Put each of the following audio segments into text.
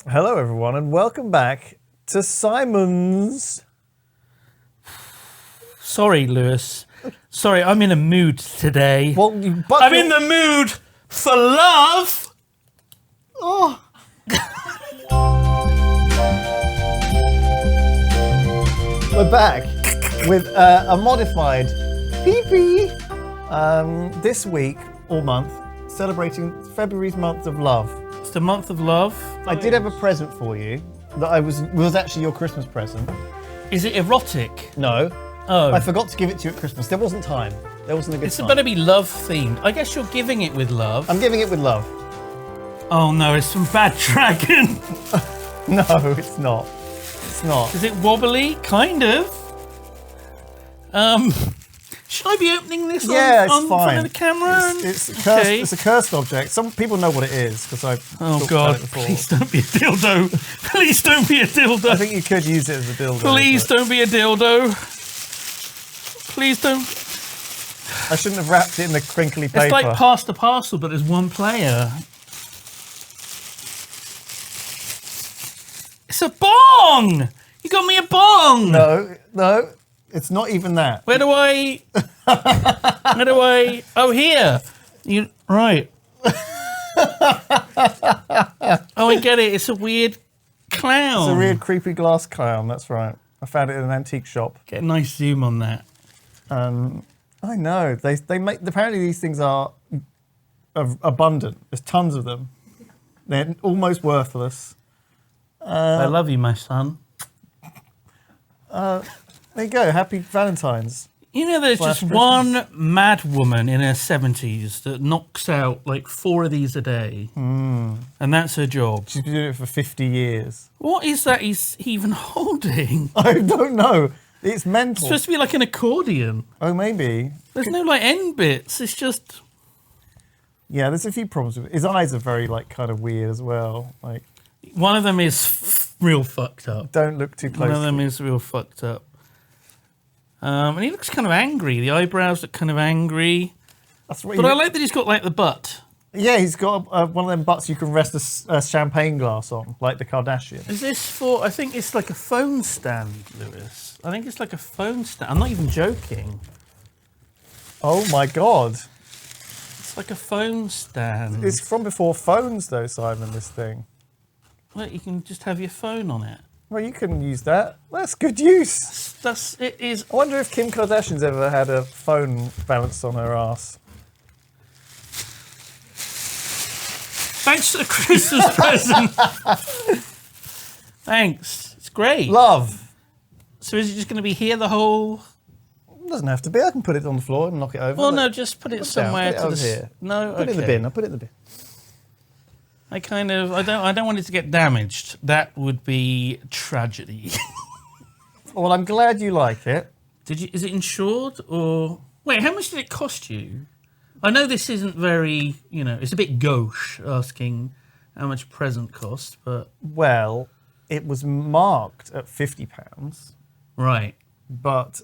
Hello, everyone, and welcome back to Simon's. Sorry, Lewis. Sorry, I'm in a mood today. Well, I'm in the mood for love. Oh. We're back with a modified PP. This week or month, celebrating February's month of love. It's the month of love. I did have a present for you that was actually your Christmas present. Is it erotic? No. Oh. I forgot to give it to you at Christmas. There wasn't time. There wasn't a good time. It's better be love themed. I guess you're giving it with love. I'm giving it with love. Oh no, it's from Bad Dragon. No, it's not. It's not. Is it wobbly? Kind of. Should I be opening this Yeah, it's on fine. front of the camera? It's a cursed, Okay. it's a cursed object. Some people know what it is because I've Oh talked God! about it before. Please don't be a dildo. Please don't be a dildo. I think you could use it as a dildo. Please but don't be a dildo. Please don't. I shouldn't have wrapped it in the crinkly paper. It's like pass the parcel, but there's one player. It's a bong! You got me a bong! No, it's not even that. Where do I... Oh, here! You right. Oh, I get it. It's a weird clown. It's a weird, creepy glass clown. That's right. I found it in an antique shop. Get a nice zoom on that. I know. They make. Apparently, these things are abundant. There's tons of them. They're almost worthless. I love you, my son. There you go. Happy Valentine's. You know, there's Slash just Christmas. one mad woman in her 70s that knocks out like 4 of these a day, and that's her job. She's been doing it for 50 years. What is that he's even holding? I don't know. It's mental. It's supposed to be like an accordion. Oh, maybe. There's no like end bits. It's just Yeah, there's a few problems with it. His eyes are very, like, kind of weird as well. Like, one of them is real fucked up. don't look too close. One of them is real fucked up. And he looks kind of angry. The eyebrows look kind of angry. That's what But I like that he's got like the butt. Yeah, he's got one of them butts you can rest a champagne glass on, like the Kardashians. Is this for? I think it's like a phone stand, Lewis. I think it's like a phone stand. I'm not even joking. Oh my God. It's like a phone stand. It's from before phones, though, Simon, this thing. Well, you can just have your phone on it. Well, you can use that. That's good use. It is. I wonder if Kim Kardashian's ever had a phone balanced on her ass. Thanks for the Christmas present. Thanks. It's great. Love. So is it just going to be here the whole? It doesn't have to be. I can put it on the floor and knock it over. Well, Look, no, just put it down, somewhere put it to over the here. No, Put it in the bin. I'll put it in the bin. I don't want it to get damaged. That would be tragedy. Well, I'm glad you like it. Is it insured or wait? How much did it cost you? I know this isn't very. It's a bit gauche asking how much a present cost, but Well, it was marked at £50, right. but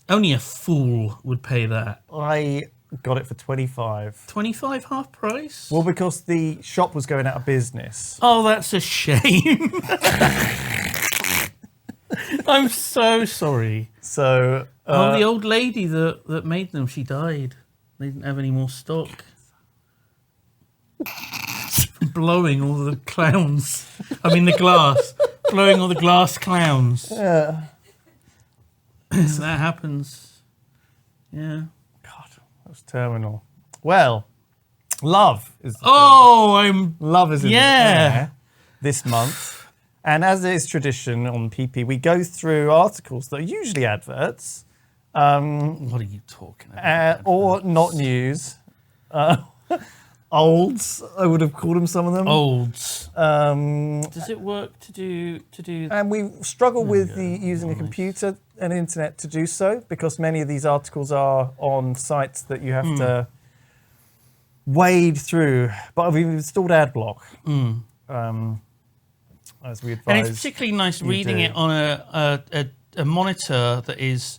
Only a fool would pay that. I got it for 25. 25 half price? Well, because the shop was going out of business. Oh, that's a shame. I'm so sorry. So, The old lady that made them, she died. They didn't have any more stock. Blowing all the clowns. I mean the glass. Blowing all the glass clowns. yeah. That happens. Yeah. God, that was terminal. Well, love is the Oh, love is in the yeah. air this month. And as is tradition on PP, we go through articles that are usually adverts, what are you talking about? or not news. Olds, I would have called them some of them. Olds. Um, Does it work to do? and we struggle with using a computer and internet to do so because many of these articles are on sites that you have to wade through. But we've installed AdBlock, as we advise. And it's particularly nice reading do. it on a monitor that is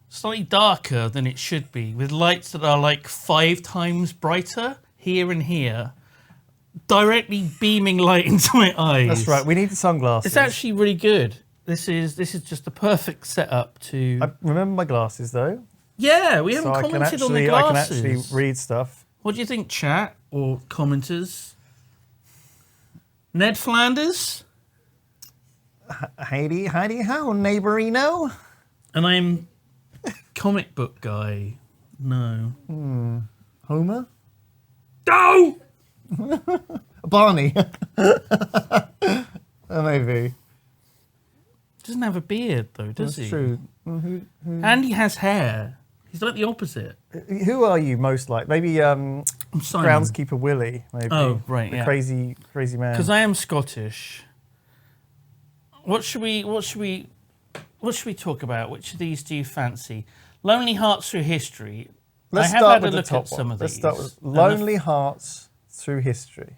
slightly darker than it should be, with lights that are like 5 times brighter here and here. directly beaming light into my eyes. That's right. We need the sunglasses. It's actually really good. This is just the perfect setup to. I remember my glasses though. Yeah, we haven't So commented on the glasses. I can actually read stuff. What do you think, chat or commenters? Ned Flanders? Heidi ho, neighborino. And I'm comic book guy. No. Homer? No! Barney. Maybe. Doesn't have a beard though, does he? That's true. And he has hair. He's like the opposite. Who are you most like? Maybe I'm Simon. Groundskeeper Willie, maybe. Oh, right, the yeah. crazy man. Because I am Scottish. What should we talk about? Which of these do you fancy? Lonely Hearts Through History. Let's I have start had with a look the top at some one. of Let's these. start with Lonely Hearts Through History.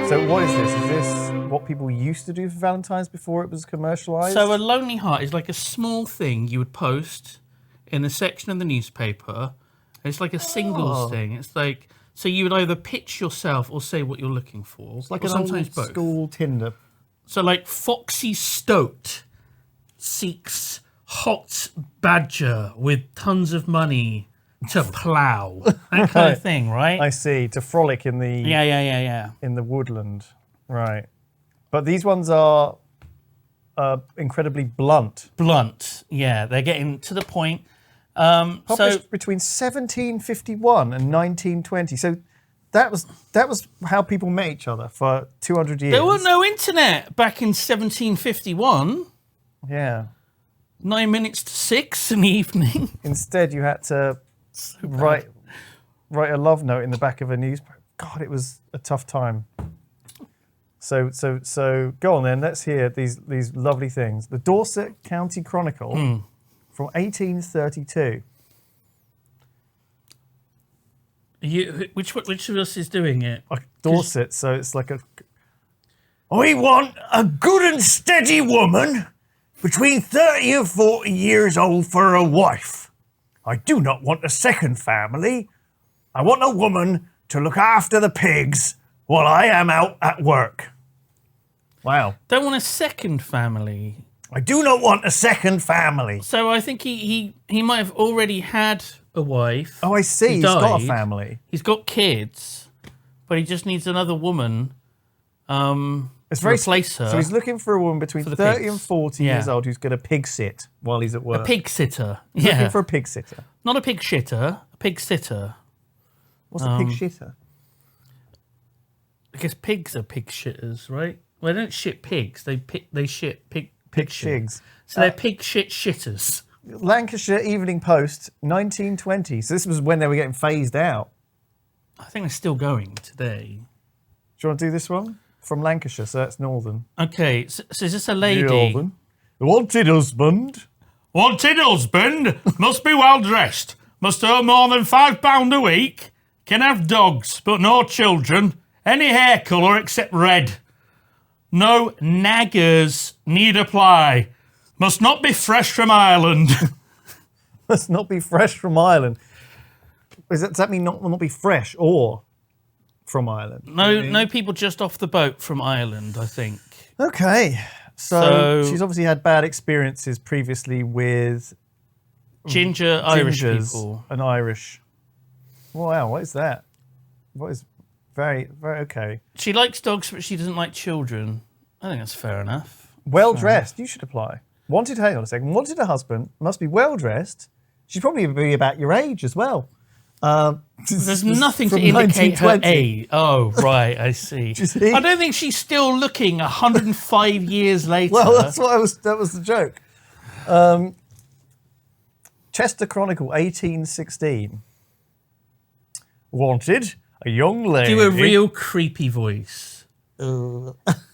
So what is this? Is this what people used to do for Valentine's before it was commercialised? So a lonely heart is like a small thing you would post in a section of the newspaper. It's like a singles thing. It's like, so you would either pitch yourself or say what you're looking for. It's like or an sometimes old both. school Tinder. So like Foxy Stoat seeks hot badger with tons of money to plough. That kind of thing, right? I see. To frolic in the Yeah. in the woodland, right? But these ones are incredibly blunt. Blunt, yeah. They're getting to the point. Published between 1751 and 1920. So that was how people met each other for 200 years. There was no internet back in 1751. Yeah. 9 minutes to 6 in the evening. Instead, you had to write a love note in the back of a newspaper. God, it was a tough time. So go on then. Let's hear these lovely things. The Dorset County Chronicle from 1832. Which of us is doing it? Dorset, so it's like a... I want a good and steady woman between 30 and 40 years old for a wife. I do not want a second family. I want a woman to look after the pigs while I am out at work. Wow. Don't want a second family. I do not want a second family. So I think he might have already had a wife. Oh, I see. He's got a family. He's got kids, but he just needs another woman It's to replace her. So he's looking for a woman between 30 and 40 years old who's going to pig sit while he's at work. A pig sitter. He's looking for a pig sitter. Not a pig shitter, a pig sitter. What's a pig shitter? I guess pigs are pig shitters, right? Well, they don't shit pigs. They shit pig shit. Shigs. So they're pig shit shitters. Lancashire Evening Post, 1920. So this was when they were getting phased out. I think they're still going today. Do you want to do this one? From Lancashire, so that's northern. Okay, so is this a lady? Northern. Wanted husband. Wanted husband must be well dressed, must earn more than £5 a week, can have dogs but no children, any hair colour except red. No naggers need apply. Must not be fresh from Ireland. Must not be fresh from Ireland. Does that mean not be fresh or from Ireland? No people just off the boat from Ireland, I think. Okay. So she's obviously had bad experiences previously with ginger Irish gingers people. and Irish. Wow, what is that? What is very, very okay. She likes dogs, but she doesn't like children. I think that's fair enough. Well dressed, you should apply. Hang on a second. Wanted a husband, must be well dressed. She'd probably be about your age as well. There's nothing to indicate her age. Oh, right, I see. see? I don't think she's still looking 105 years later. Well, that was the joke. Chester Chronicle, 1816. Wanted a young lady. Do a real creepy voice.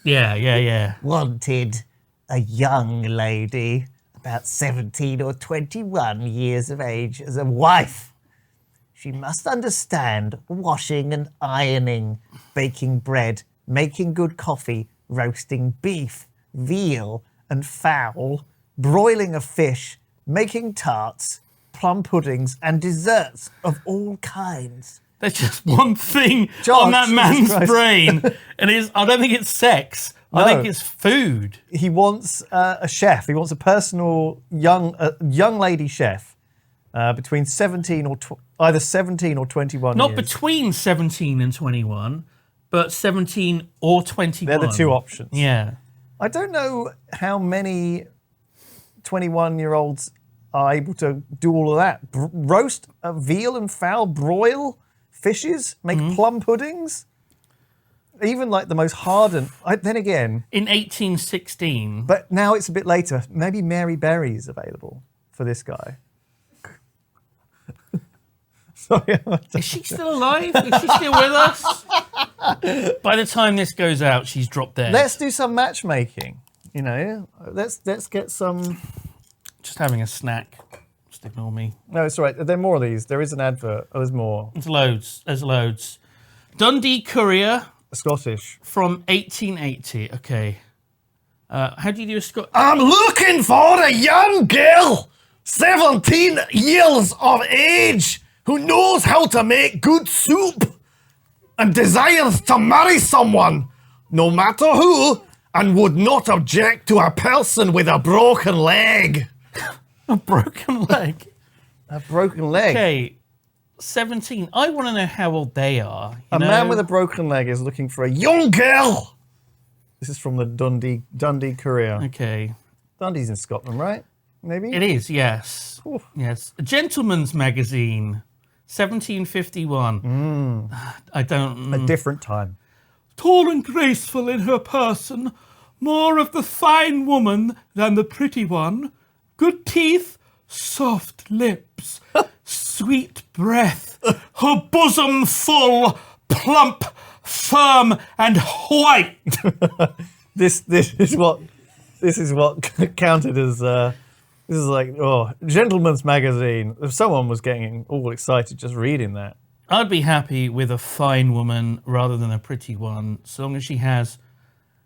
Yeah. Wanted a young lady about 17 or 21 years of age as a wife. She must understand washing and ironing, baking bread, making good coffee, roasting beef, veal and fowl, broiling a fish, making tarts, plum puddings, and desserts of all kinds. There's just one thing John, on that Jesus man's Christ. brain, and I don't think it's sex. I No. think it's food. He wants a chef. He wants a personal young lady chef between 17 or either 17 or 21 Not years. between 17 and 21, but 17 or 21. They're the two options. Yeah. I don't know how many 21-year-olds are able to do all of that. Roast a veal and fowl, broil fishes, make plum puddings. Even like the most hardened. Then again, In 1816. but now it's a bit later. Maybe Mary Berry's available for this guy. Sorry. Is she still alive? Is she still with us? By the time this goes out, she's dropped dead. Let's do some matchmaking. You know, let's get some. Just having a snack. Just ignore me. No, it's all right. There are more of these. There is an advert. Oh, there's more. There's loads. There's loads. Dundee Courier Scottish. from 1880. Okay. How do you do a Scot? I'm looking for a young girl, 17 years of age, who knows how to make good soup and desires to marry someone, no matter who, and would not object to a person with a broken leg. A broken leg. A broken leg? Okay. 17. I want to know how old they are. A man with a broken leg is looking for a young girl. This is from the Dundee Courier. Okay. Dundee's in Scotland, right? Maybe? It is, yes. Ooh. Yes. A Gentleman's Magazine, 1751. I don't... A different time. Tall and graceful in her person, more of the fine woman than the pretty one. Good teeth, soft lips, sweet breath, her bosom full, plump, firm, and white. This is what counted as this is like Gentleman's Magazine. If someone was getting all excited just reading that. I'd be happy with a fine woman rather than a pretty one, so long as she has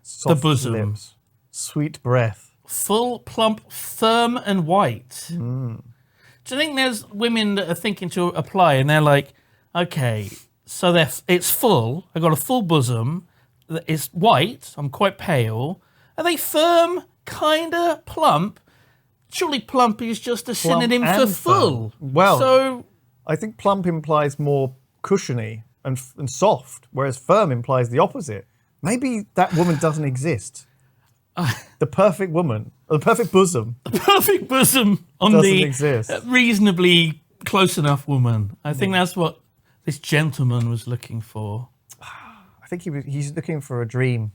Soft bosom. lips, sweet breath. full, plump, firm, and white. Do you think there's women that are thinking to apply and they're like, okay, so it's full, I've got a full bosom, it's white, I'm quite pale. Are they firm, kinda, plump? Surely plump is just a synonym for and full. firm. Well, so I think plump implies more cushiony and soft, whereas firm implies the opposite. Maybe that woman doesn't exist. The perfect woman, or the perfect bosom. the perfect bosom on Doesn't the exist. reasonably close enough woman. I think that's what this gentleman was looking for. I think he's looking for a dream.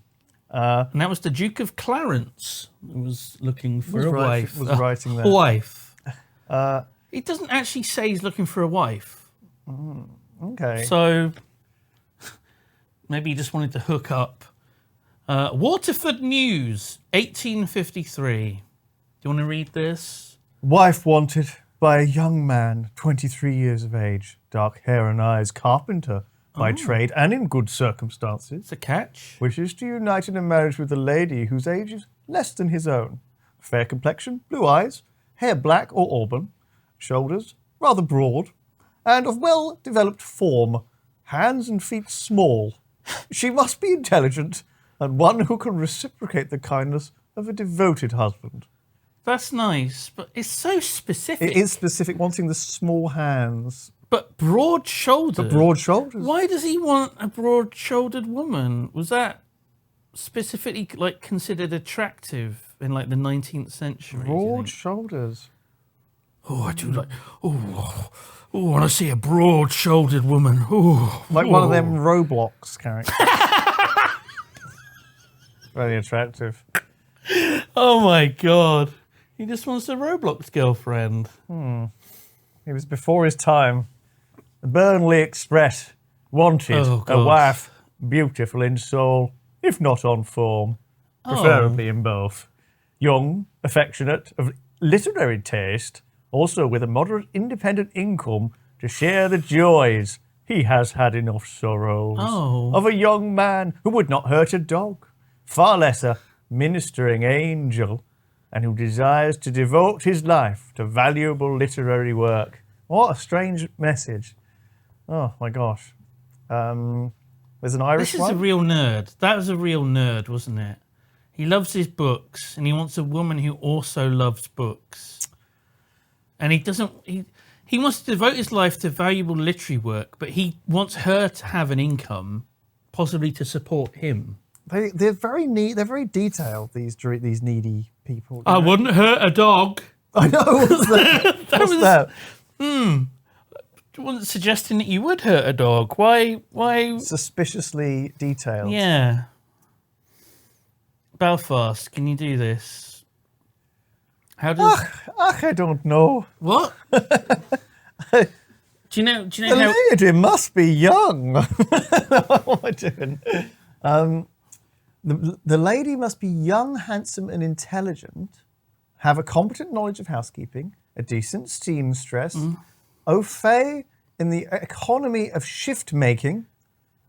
And that was the Duke of Clarence who was looking for a wife. Was writing that. A wife. He doesn't actually say he's looking for a wife. Okay. So maybe he just wanted to hook up. Waterford News, 1853. Do you want to read this? Wife wanted by a young man, 23 years of age, dark hair and eyes, carpenter by trade and in good circumstances, It's a catch. wishes to unite in a marriage with a lady whose age is less than his own. Fair complexion, blue eyes, hair black or auburn, shoulders rather broad, and of well-developed form, hands and feet small. She must be intelligent and one who can reciprocate the kindness of a devoted husband. That's nice, but it's so specific. It is specific, wanting the small hands, But broad-shouldered. broad shoulders. Why does he want a broad-shouldered woman? Was that specifically considered attractive in the 19th century? do you Broad think? shoulders. Oh, I do like. Oh, I want to see a broad-shouldered woman. Oh, Like one of them Roblox characters. Very attractive. Oh my god, he just wants a Roblox girlfriend. It was before his time. The Burnley Express wanted Oh, a God. wife beautiful in soul, if not on form, preferably in both. Young, affectionate, of literary taste, also with a moderate independent income to share the joys. He has had enough sorrows Oh. of a young man who would not hurt a dog, far less a ministering angel. and who desires to devote his life to valuable literary work. What a strange message. Oh, my gosh. There's an Irish This is one. a real nerd. That was a real nerd, wasn't it? He loves his books, and he wants a woman who also loves books. And he doesn't... He wants to devote his life to valuable literary work, but he wants her to have an income, possibly to support him. They're very neat. They're very detailed, these needy people. I wouldn't hurt a dog. I know. What's that? What's that? I wasn't suggesting that you would hurt a dog. Why? Suspiciously detailed. Yeah. Belfast, can you do this? How does... I don't know. What? Do you know The how... lady must be young. What am I doing? The lady must be young, handsome, and intelligent, have a competent knowledge of housekeeping, a decent seamstress, au fait in the economy of shift making,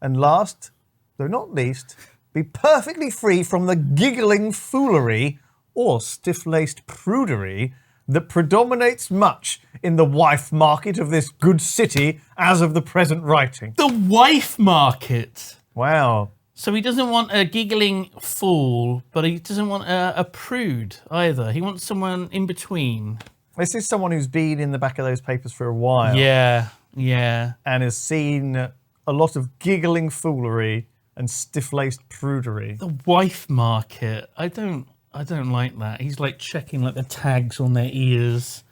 and last, though not least, be perfectly free from the giggling foolery or stiff-laced prudery that predominates much in the wife market of this good city as of the present writing. The wife market. Wow. So he doesn't want a giggling fool, but he doesn't want a prude either. He wants someone in between. This is someone who's been in the back of those papers for a while. Yeah, yeah. And has seen a lot of giggling foolery and stiff-laced prudery. The wife market. I don't like that. He's like checking like the tags on their ears.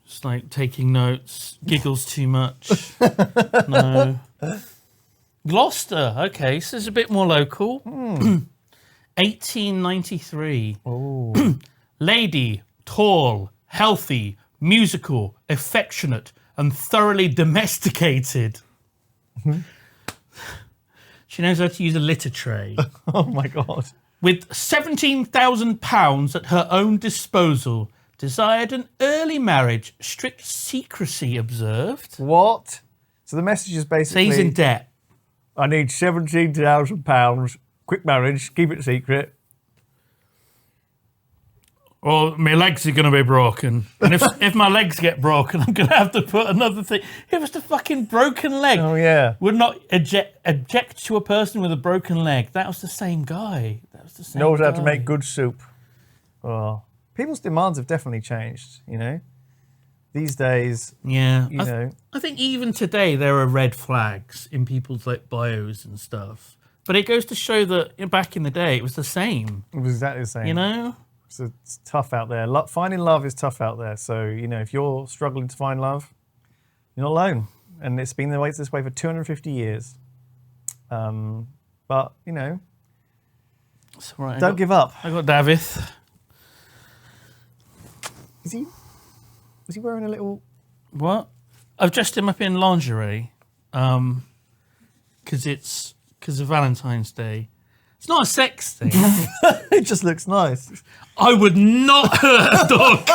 Just like taking notes. Giggles too much. No. Gloucester. Okay, so it's a bit more local. 1893. Oh. Lady, tall, healthy, musical, affectionate, and thoroughly domesticated. She knows how to use a litter tray. Oh my God. With £17,000 at her own disposal, desired an early marriage, strict secrecy observed. What? So the message is So basically... he's in debt. I need £17,000, quick marriage, keep it secret. Well, my legs are going to be broken. And if my legs get broken, I'm going to have to put another thing. It was the fucking broken leg. Oh, yeah. Would not object to a person with a broken leg. That was the same guy. Knows how to make good soup. Oh. People's demands have definitely changed, you know? These days, Yeah. you know... I think even today there are red flags in people's like bios and stuff. But it goes to show that back in the day it was the same. It was exactly the same. You know? So it's tough out there. Finding love is tough out there. So, you know, if you're struggling to find love, you're not alone. And it's been this way for 250 years. But, you know, It's all right. don't give up. I got David. Is he wearing a little... What? I've dressed him up in lingerie because of Valentine's Day. It's not a sex thing. It just looks nice. I would not hurt a dog.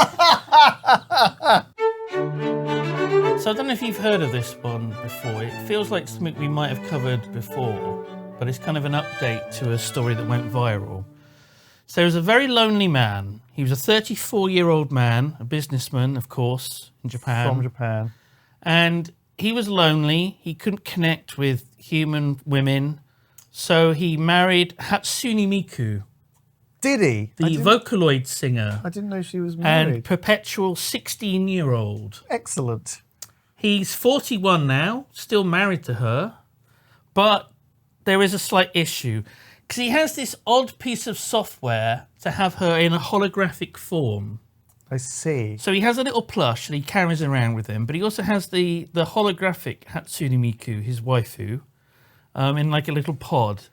So I don't know if you've heard of this one before. It feels like something we might have covered before, but it's kind of an update to a story that went viral. So there was a very lonely man. He was a 34-year-old man, a businessman, of course, in Japan. From Japan. And he was lonely. He couldn't connect with human women. So he married Hatsune Miku, Did he? the Vocaloid singer I didn't know she was married. and perpetual 16-year-old. Excellent. He's 41 now, still married to her, but there is a slight issue because he has this odd piece of software to have her in a holographic form. I see. So he has a little plush that he carries around with him, but he also has the holographic Hatsune Miku, his waifu, in like a little pod.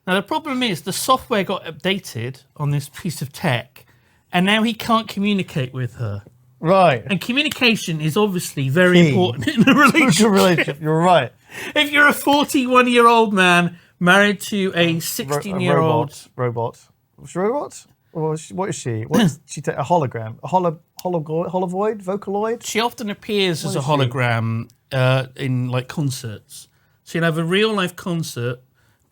Now the problem is the software got updated on this piece of tech, and now he can't communicate with her. Right. And communication is obviously very Key. important in a relationship. You're right. If you're a 41-year-old man married to a 16-year-old... Robot. Was she a robot? Or what is she? What is she? A hologram? A holovoid? Vocaloid? She often appears as a is she? hologram in like concerts. So you'll have a real life concert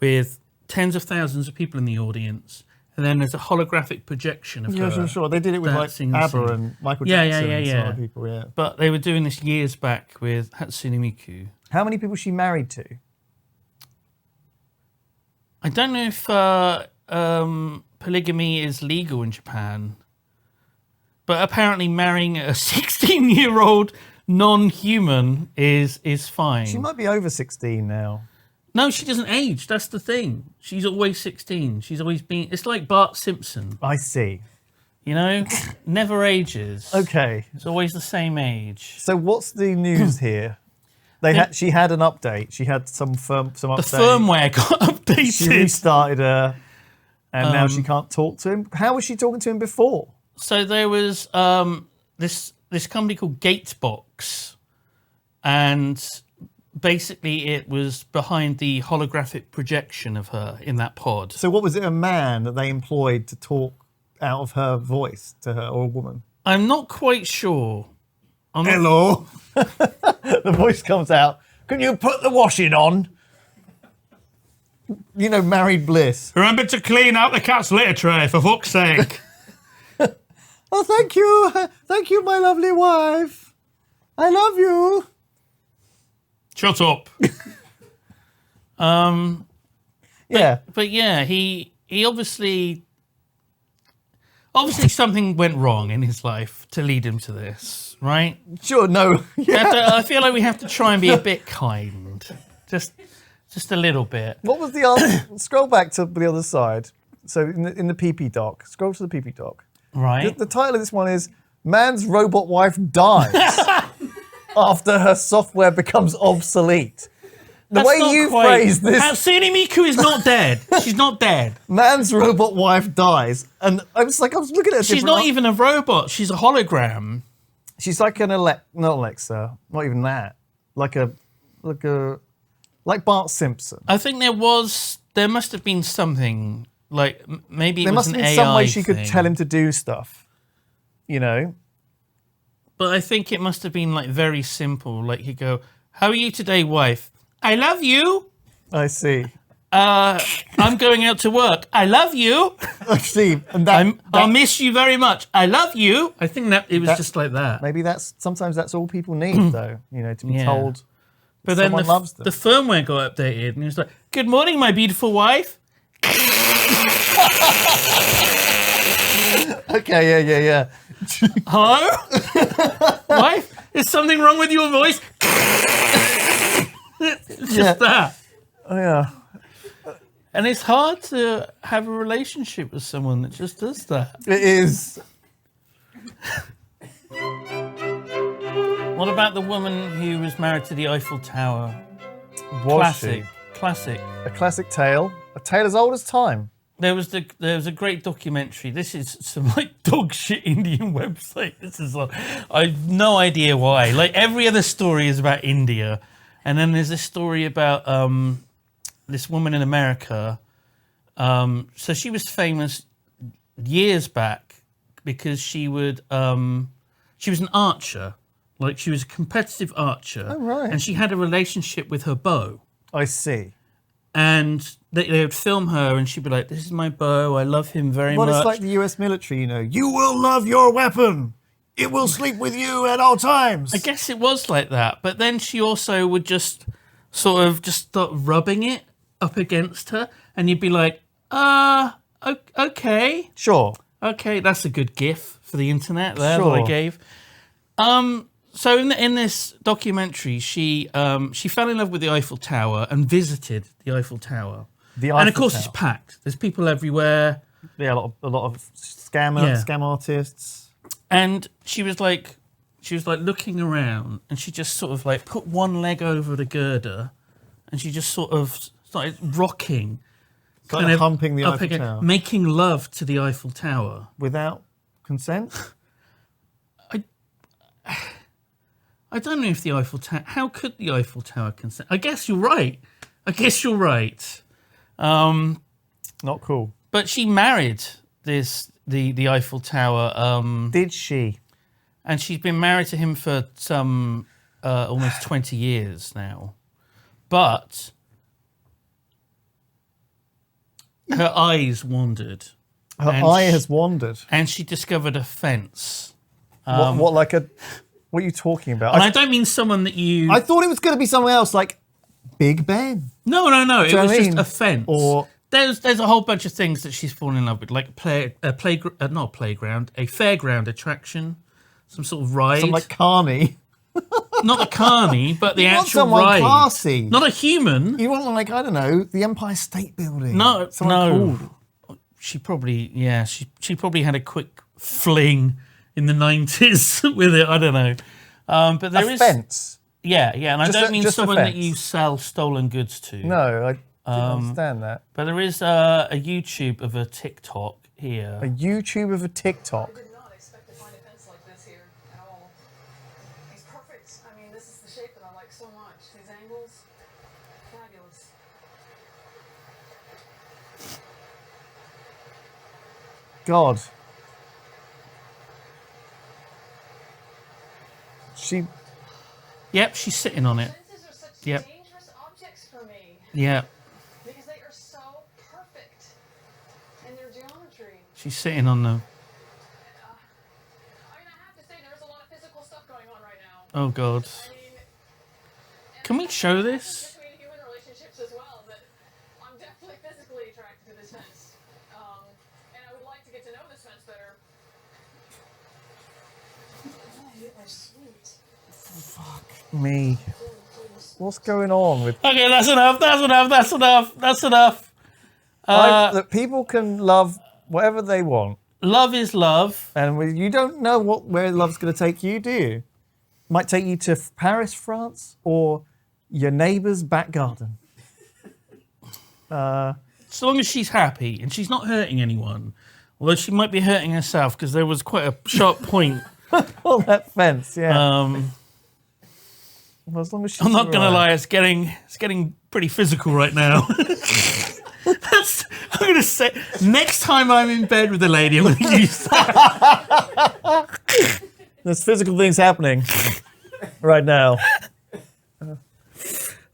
with tens of thousands of people in the audience, and then there's a holographic projection of her. Sure. They did it with like dancing the ABBA scene. and Michael Yeah, Jackson yeah, and yeah, some yeah. other people, yeah. But they were doing this years back with Hatsune Miku. How many people is she married to? I don't know if polygamy is legal in Japan, but apparently marrying a 16-year-old non-human is fine. She might be over 16 now. No, she doesn't age. That's the thing. She's always 16. She's always been... It's like Bart Simpson. I see. You know? Never ages. Okay. It's always the same age. So what's the news here? She had an update. She had some update. The firmware got updated. She restarted her, and now she can't talk to him. How was she talking to him before? So there was this company called Gatebox, and basically it was behind the holographic projection of her in that pod. So what was it, a man that they employed to talk out of her voice to her, or a woman? I'm not quite sure. Hello. The voice comes out. Can you put the washing on? You know, married bliss. Remember to clean out the cat's litter tray, for fuck's sake. Oh, thank you. Thank you, my lovely wife. I love you. Shut up. Yeah. But yeah, he obviously something went wrong in his life to lead him to this, right? Sure, no. Yeah. I feel like we have to try and be a bit kind. Just a little bit. What was the answer? Scroll back to the other side. So in the PP doc, scroll to the PP doc. Right. The title of this one is Man's Robot Wife Dies After Her Software Becomes Obsolete. The way you phrase this... Hatsune Miku is not dead. She's not dead. Man's robot wife dies. And I was looking at She's not even a robot. She's a hologram. She's like an not Alexa, not even that. Like Bart Simpson. I think there must have been something, like maybe it was an AI There must have been some way she could thing. tell him to do stuff, you know? But I think it must have been like very simple. Like he'd go, "How are you today, wife? I love you. I see. I'm going out to work. I love you. I see. And I'll miss you very much. I love you." I think that it was just like that. Maybe sometimes that's all people need, though, you know, to be told but then someone loves them. the firmware got updated and he was like, "Good morning, my beautiful wife." Okay, yeah. Hello? Wife? Is something wrong with your voice? It's just that. Oh, yeah. And it's hard to have a relationship with someone that just does that. It is. What about the woman who was married to the Eiffel Tower? Was she? Classic. A classic tale. A tale as old as time. There was a great documentary. This is some like dog shit Indian website. This is I've no idea why. Like every other story is about India, and then there's this story about this woman in America. So she was famous years back because she was an archer. Like she was a competitive archer. Oh, right. And she had a relationship with her bow. I see. And they would film her and she'd be like, "This is my bow, I love him very much." Well, it's like the US military, you know. You will love your weapon. It will sleep with you at all times. I guess it was like that. But then she also would just start rubbing it up against her. And you'd be like, okay. Sure. Okay, that's a good gif for the internet there that I Sure. gave. So in this documentary, she fell in love with the Eiffel Tower and visited the Eiffel Tower. And of course, it's packed. There's people everywhere. Yeah, a lot of scam artists. And she was like looking around, and she just sort of like put one leg over the girder, and she just sort of started rocking, Kind of humping the up Eiffel Tower. making love to the Eiffel Tower Without consent? I don't know if the Eiffel Tower. How could the Eiffel Tower consent? I guess you're right. Not cool. But she married the Eiffel Tower. Did she? And she's been married to him for some almost 20 years now. But her eyes wandered. Her eye has wandered. And she discovered a fence. What are you talking about? And I don't mean someone that you... I thought it was going to be someone else, like Big Ben. No. It was just a fence. Or there's a whole bunch of things that she's fallen in love with, like not a playground, a fairground attraction, some sort of ride. something like Carney. Not the carny, but the You want actual someone ride. classy. Not a human. You want, like, I don't know, the Empire State Building. No. Cool. She probably had a quick fling in the 90s with it. I don't know. But there is fence. Yeah, and I don't mean just a someone that fence. you sell stolen goods to. No, I didn't understand that. But there is a YouTube of a TikTok here. A YouTube of a TikTok. I did not expect to find a fence like this here at all. He's perfect. I mean, this is the shape that I like so much. These angles, fabulous. God. Yep, she's sitting on it. Fences are such Yep. dangerous objects for me Yeah, because they are so perfect in their geometry. she's sitting on the... I mean, I have to say, there is a lot of physical stuff going on right now. Oh, God. I mean, and Can we show this? between human relationships as well, that I'm definitely physically attracted to this fence. And I would like to get to know this fence better. Me. What's going on with... Okay, that's enough. that people can love whatever they want. Love is love. And you don't know where love's going to take you, do you? Might take you to Paris, France, or your neighbour's back garden. So long as she's happy and she's not hurting anyone. Although she might be hurting herself because there was quite a sharp point. On that fence, yeah. Well, as long as she's I'm not going to alright. lie, it's getting pretty physical right now. I'm going to say, next time I'm in bed with a lady, I'm going to use that. There's physical things happening right now.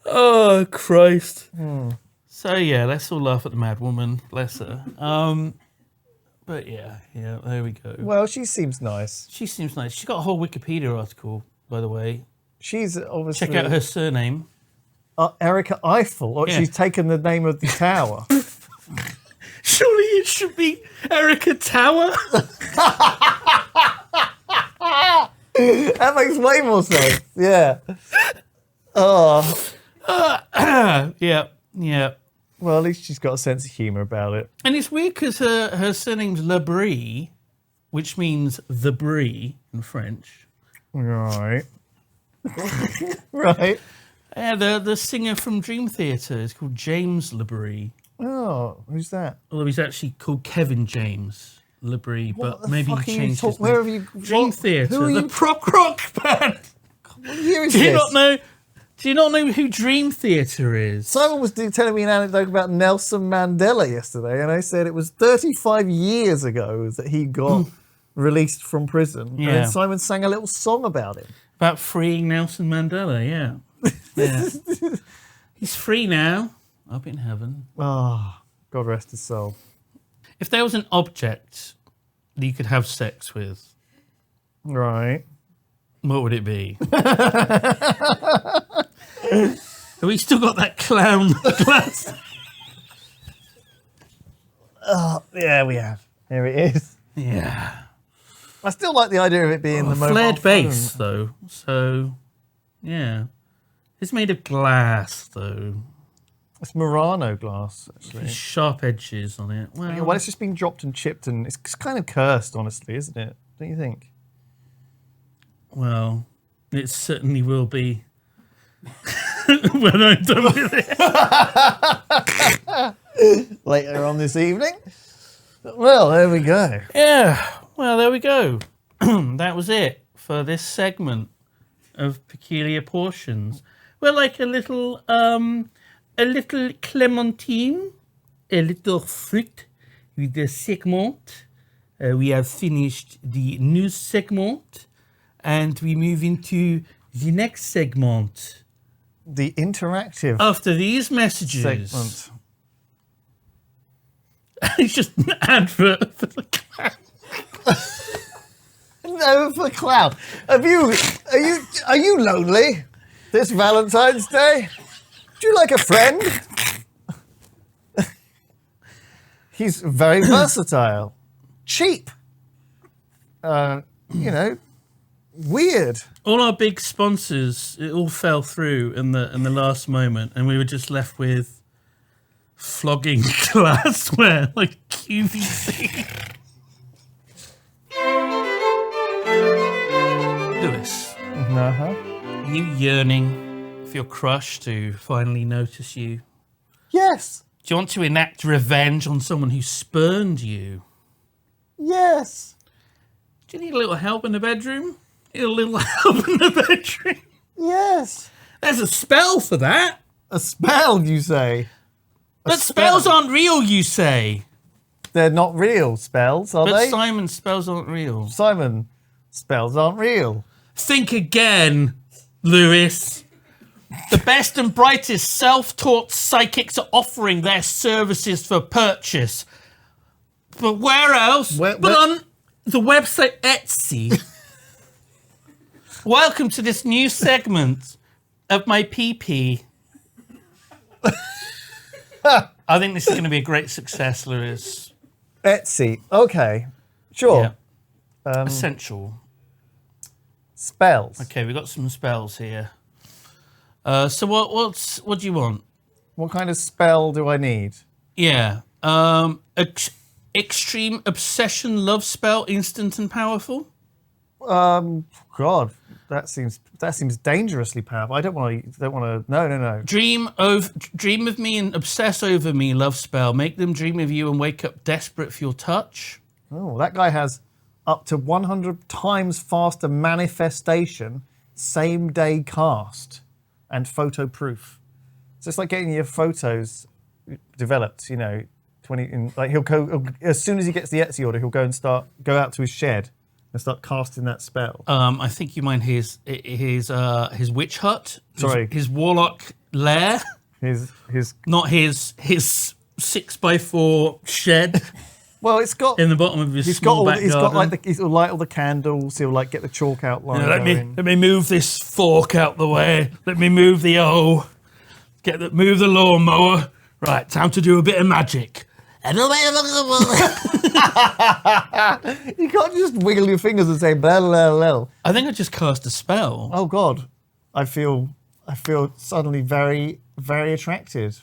Oh, Christ. So, yeah, let's all laugh at the mad woman. Bless her. But, yeah, there we go. Well, she seems nice. She seems nice. She's got a whole Wikipedia article, by the way. She's obviously... Check out her surname. Erica Eiffel. Or Yeah. she's taken the name of the tower. Surely it should be Erica Tower. That makes way more sense. Yeah. Oh. Yeah. Well, at least she's got a sense of humour about it. And it's weird because her surname's Le Brie, which means the Brie in French. Right. Right. Yeah, the singer from Dream Theater is called James Le Brie. Oh, who's that? Although he's actually called Kevin James Le Brie, What but the maybe fuck he are you changed his Where have name. you... Dream what- Theater, Who are the you... prog rock band. What year is Do you this? not know? Do you not know who Dream Theater is? Simon was telling me an anecdote about Nelson Mandela yesterday, and I said it was 35 years ago that he got released from prison. Yeah. And then Simon sang a little song about him. About freeing Nelson Mandela, yeah. He's free now, up in heaven. Oh, God rest his soul. If there was an object that you could have sex with, Right. what would it be? Have we still got that clown glass? Yeah, we have. Here it is. Yeah. I still like the idea of it being the mobile Flared phone. base, though. So, yeah. It's made of glass, though. It's Murano glass, actually. There's sharp edges on it. Well, Yeah, well, it's just been dropped and chipped, and it's kind of cursed, honestly, isn't it? Don't you think? well, it certainly will be when I'm done with it. Later on this evening. Well, there we go. Yeah, well, there we go. That was it for this segment of Peculiar Portions. We're like a little clementine, a little fruit with the segment. We have finished the news segment, and we move into the next segment. The interactive After these messages. segment. It's just an advert for the clown. No, for clown. Are you lonely this Valentine's Day? Do you like a friend? He's very versatile, cheap. Weird. All our big sponsors, it all fell through in the last moment, and we were just left with flogging glassware like QVC. Lewis, Uh-huh. are you yearning for your crush to finally notice you? Yes. Do you want to enact revenge on someone who spurned you? Yes. Do you need a little help in the bedroom? Need a little help in the bedroom? Yes. There's a spell for that. A spell, you say? But spells aren't real, you say. They're not real spells, are But they? Simon's spells aren't real. Simon, spells aren't real. Think again, Lewis. The best and brightest self-taught psychics are offering their services for purchase. But where else? But on the website Etsy. Welcome to this new segment of my PP. I think this is going to be a great success, Lewis. Etsy. Okay. Sure. Yeah. Essential. Spells. Okay, we've got some spells here. So what do you want? What kind of spell do I need? Yeah. Extreme obsession love spell, instant and powerful. God, that seems dangerously powerful. I don't want to. No. Dream of me and obsess over me love spell. Make them dream of you and wake up desperate for your touch. Oh, that guy has up to 100 times faster manifestation, same day cast, and photo proof. So it's like getting your photos developed. 20. He'll go as soon as he gets the Etsy order. He'll go out to his shed and start casting that spell. I think you mind his witch hut. Sorry, his warlock lair. His not his 6x4 shed. Well, it's got in the bottom of his small back garden. He'll light all the candles. He'll get the chalk outline. Let me move this fork out the way. Let me move the move the lawnmower. Right, time to do a bit of magic. You can't just wiggle your fingers and say blah blah blah. I think I just cast a spell. Oh God, I feel suddenly very, very attracted.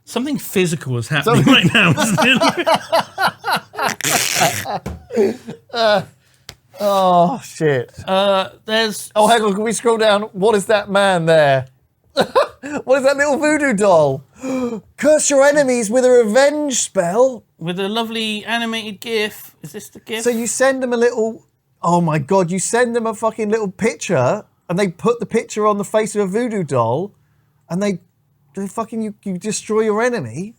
Something physical is happening right now, isn't it? Oh shit. There's. Oh, hang on. Can we scroll down? What is that man there? What is that little voodoo doll? Curse your enemies with a revenge spell. With a lovely animated GIF. Is this the GIF? So you send them a little. Oh my God! You send them a fucking little picture, and they put the picture on the face of a voodoo doll, and they fucking you destroy your enemy.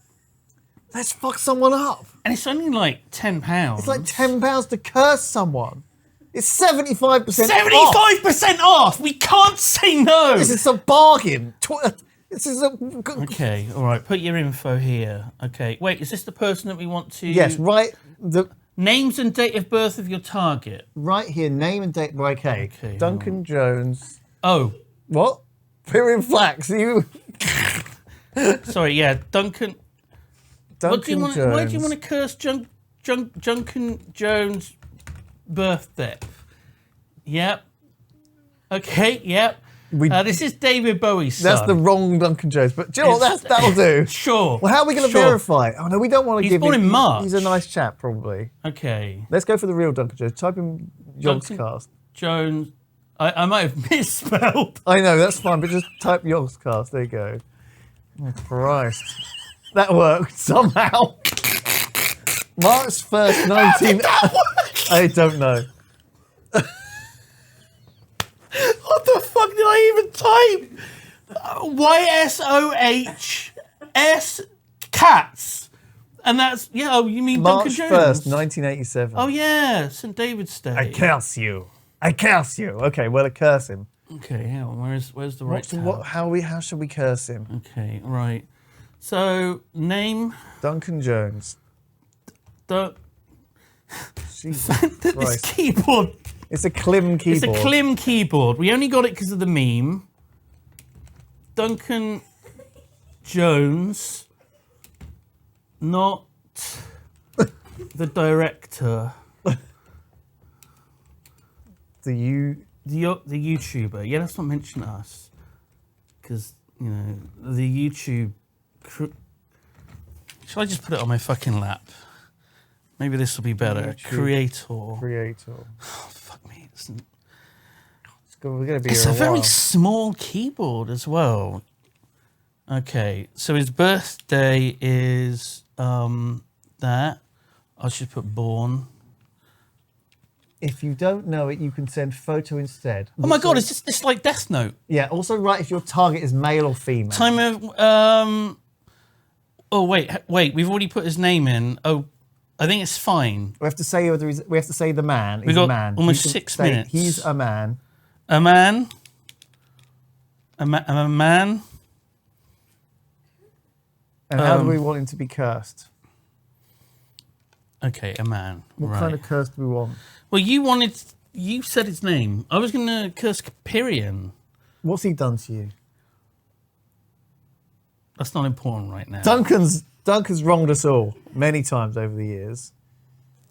Let's fuck someone up. And it's only like £10. It's like £10 to curse someone. It's 75% 75% off. We can't say no. This is a bargain. This is a... Okay, all right. Put your info here. Okay. Wait, is this the person that we want to... Yes, right. Names and date of birth of your target. Right here, name and date. Okay. Duncan Jones. Oh. What? Period flax. You... Sorry, yeah. Duncan Jones. Why do you want to curse Duncan Jones' birthday? Yep. Okay, yep. This is David Bowie's son. That's the wrong Duncan Jones, but do you know what? That'll do. Sure. Well, how are we going to verify? Oh, no, we don't want to give him... He's born in March. He's a nice chap, probably. Okay. Let's go for the real Duncan Jones. Type in Yogscast. Jones. I might have misspelled. I know, that's fine, but just type Yogscast. There you go. Oh, Christ. That worked somehow. March 1st, 19... I don't know. What the fuck did I even type? YSOHS cats. And that's, you mean March Duncan Jones? 1st, 1987. Oh, yeah, St. David's Day. I curse you. Okay, well, curse him. Okay, hang on, where's the right tab? How should we curse him? Okay, right. So, name? Duncan Jones. Don't. Jesus This Christ. keyboard. It's a Klim keyboard. It's a Klim keyboard. We only got it because of the meme. Duncan Jones, not the director. The YouTuber. Yeah, let's not mention us. Because, you know, the YouTube... Shall I just put it on my fucking lap? Maybe this will be better. Creator. Oh, fuck me. We're going to be It's here a very while. small keyboard as well. Okay, so his birthday is that. I should put born. If you don't know it, you can send photo instead. Oh my god, is this like Death Note? Yeah, also write if your target is male or female. Time of oh wait, we've already put his name in. Oh, I think it's fine. We have to say whether we have to say the man. We got a man. almost You can 6 say minutes. He's a man. A man. A man. And how do we want him to be cursed? Okay, a man. What right. kind of curse do we want? Well, you said his name. I was going to curse Capirian. What's he done to you? That's not important right now. Duncan's wronged us all many times over the years.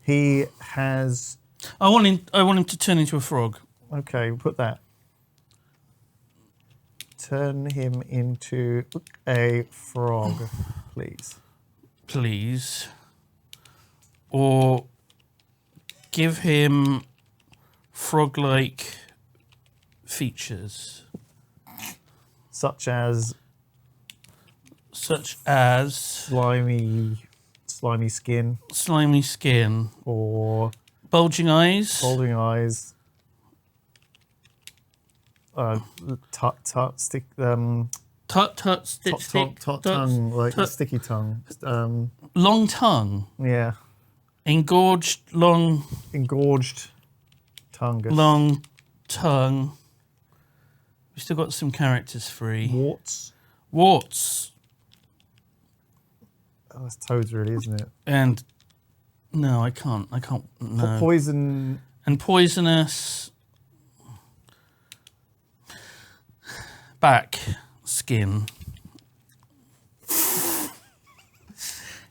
He has. I want him to turn into a frog. Okay, we'll put that. Turn him into a frog, please. Please. Or give him frog-like features. Such as slimy skin, slimy skin, or bulging eyes, holding eyes, stick tongue, like sticky tongue, long tongue, yeah, engorged tongue. Long tongue. We still got some characters free. Warts. Oh, that's toads, really, isn't it? And no, I can't. No. Poison. And poisonous. Back skin.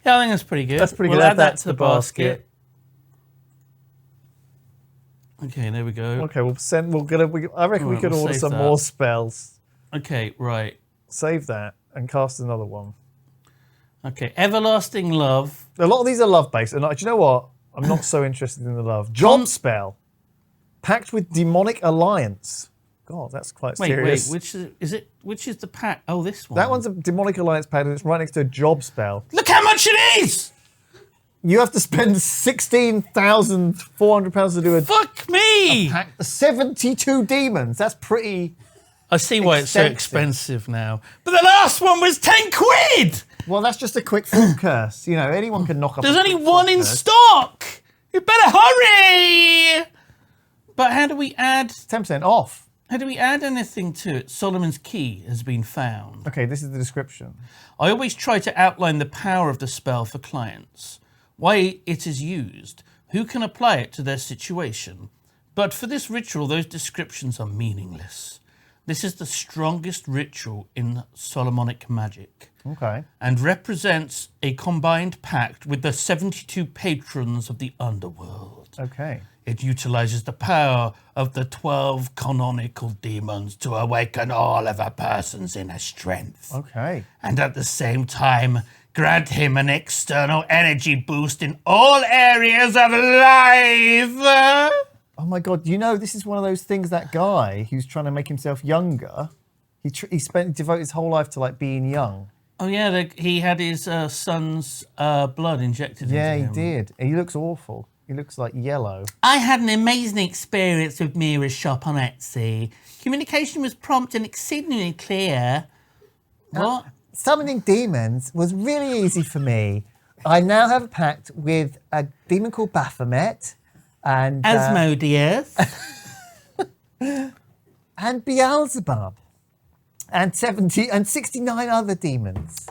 Yeah, I think that's pretty good. That's pretty good. We'll add that to the the basket. Okay, there we go. Okay, we'll send. I reckon we Alright, could we'll order save some that. more spells. Okay, right. Save that and cast another one. Okay, everlasting love. A lot of these are love based, and do you know what? I'm not so interested in the love. Job spell, pact with demonic alliance. God, that's quite serious. Wait, which is the pack? Oh, this one. That one's a demonic alliance pact, and it's right next to a job spell. Look how much it is! You have to spend £16,400 to do a Fuck me! pact. 72 demons. That's pretty. I see why it's so expensive now. But the last one was 10 quid! Well, that's just a quick foot curse. You know, anyone can knock up. There's a only quick one foot in curse. stock! You better hurry! But how do we add 10% off. anything to it? Solomon's key has been found. Okay, this is the description. I always try to outline the power of the spell for clients, why it is used, who can apply it to their situation. But for this ritual, those descriptions are meaningless. This is the strongest ritual in Solomonic magic. Okay. And represents a combined pact with the 72 patrons of the underworld. Okay. It utilizes the power of the 12 canonical demons to awaken all of a person's inner strength. Okay. And at the same time, grant him an external energy boost in all areas of life. Oh my God! You know, this is one of those things. That guy who's trying to make himself younger, he devoted his whole life to like being young. Oh yeah, he had his son's blood injected Yeah, into he him. did. He looks awful. He looks like yellow. I had an amazing experience with Mira's shop on Etsy. Communication was prompt and exceedingly clear. What? Summoning demons was really easy for me. I now have a pact with a demon called Baphomet and Asmodeus. and Beelzebub and 69 other demons.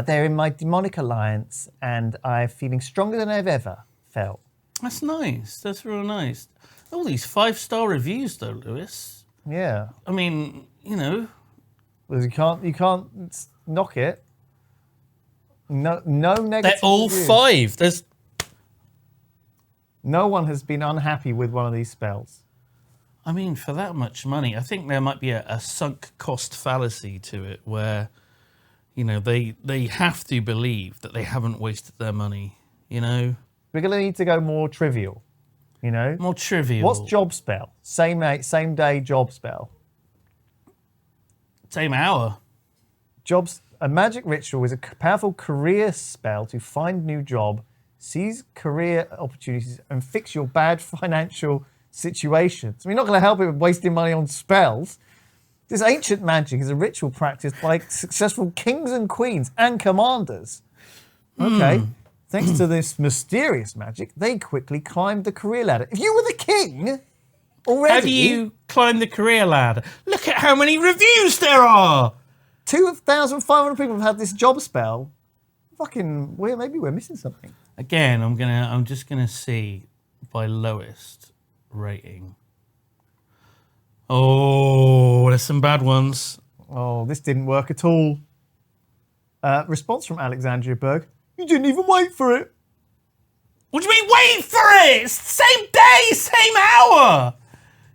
They're in my demonic alliance, and I'm feeling stronger than I've ever felt. That's nice. That's real nice. All these 5-star reviews, though, Lewis. Yeah. I mean, you know. Well, you can't knock it. No negative. They're all reviews. 5. There's. No one has been unhappy with one of these spells. I mean, for that much money, I think there might be a sunk cost fallacy to it where, you know, they have to believe that they haven't wasted their money, you know? We're going to need to go more trivial, you know? More trivial. What's job spell? Same day job spell. Same hour. A magic ritual is a powerful career spell to find new job, seize career opportunities, and fix your bad financial situations. We're not going to help it with wasting money on spells. This ancient magic is a ritual practiced by successful kings and queens and commanders. Okay. Thanks to this mysterious magic, they quickly climbed the career ladder. If you were the king already... Have you climbed the career ladder? Look at how many reviews there are! 2,500 people have had this job spell. Fucking, maybe we're missing something. Again, I'm just gonna see by lowest rating. Oh, there's some bad ones. Oh, this didn't work at all. Response from Alexandria Berg. You didn't even wait for it. What do you mean wait for it? It's the same day, same hour.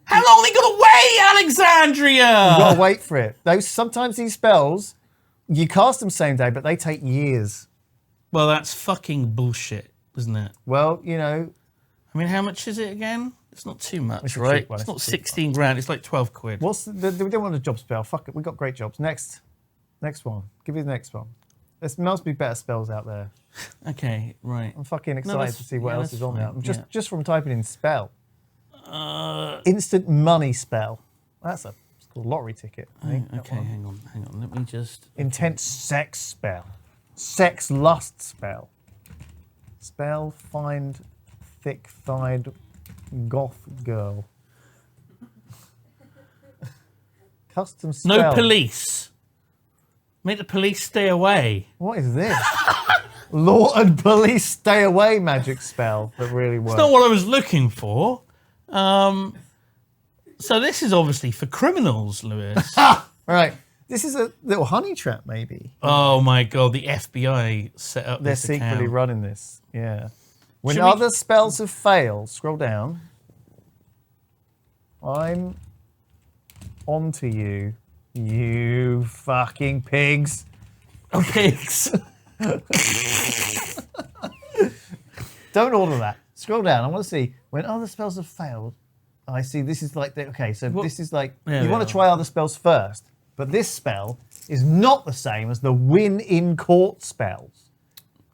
How long are they gonna wait, Alexandria? You gotta wait for it. Sometimes these spells, you cast them same day, but they take years. Well, that's fucking bullshit, isn't it? Well, you know. I mean, how much is it again? It's not too much, It's a right? cheap one, It's it's a not cheap 16 grand. It's like 12 quid. We don't want a job spell. Fuck it. We got great jobs. Next one. Give me the next one. There must be better spells out there. Okay, right. I'm fucking excited to see what else is on there. fine, Just from typing in spell. Instant money spell. It's called lottery ticket. I think, that Okay, one. hang on. Let me just... Intense sex spell. Sex lust spell. Spell find thick-thighed goth girl. Custom spell. No police. Make the police stay away. What is this? Law and police stay away magic spell that really works. It's not what I was looking for. So this is obviously for criminals, Lewis. Right. This is a little honey trap, maybe. Oh my God, the FBI set up They're this secretly account. running this. Yeah. When Should we- other spells have failed, scroll down. I'm onto you, you fucking pigs. Oh, pigs. Don't order that. Scroll down. I want to see when other spells have failed. I see this is like this is like Yeah, you want yeah. to try other spells first, but this spell is not the same as the win in court spells.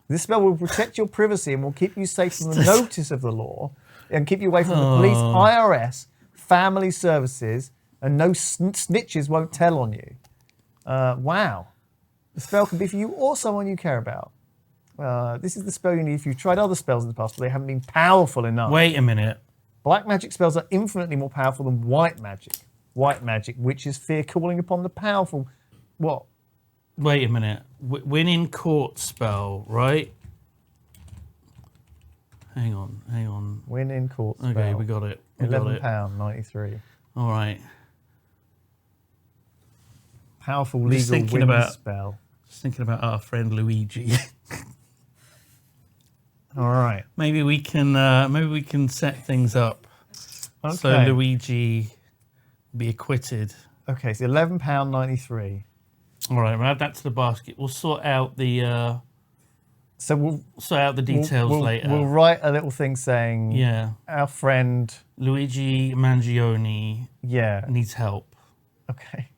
This spell will protect your privacy and will keep you safe from the notice of the law and keep you away from the police, IRS, family services, and no snitches won't tell on you. Wow. The spell can be for you or someone you care about. This is the spell you need if you've tried other spells in the past, but they haven't been powerful enough. Wait a minute. Black magic spells are infinitely more powerful than white magic. White magic, which is fear calling upon the powerful. What? Wait a minute. Win in court spell, right? Hang on. Win in court spell. Okay, we got it. We got it. £11.93. All right. Powerful Just legal thinking win about- spell. Just thinking about our friend Luigi. All right. maybe we can set things up so Okay. Luigi be acquitted. Okay, so £11.93. All right, we'll add that to the basket. We'll sort out the So we'll details we'll, later. We'll write a little thing saying, Yeah, our friend, Luigi Mangione yeah, needs help okay,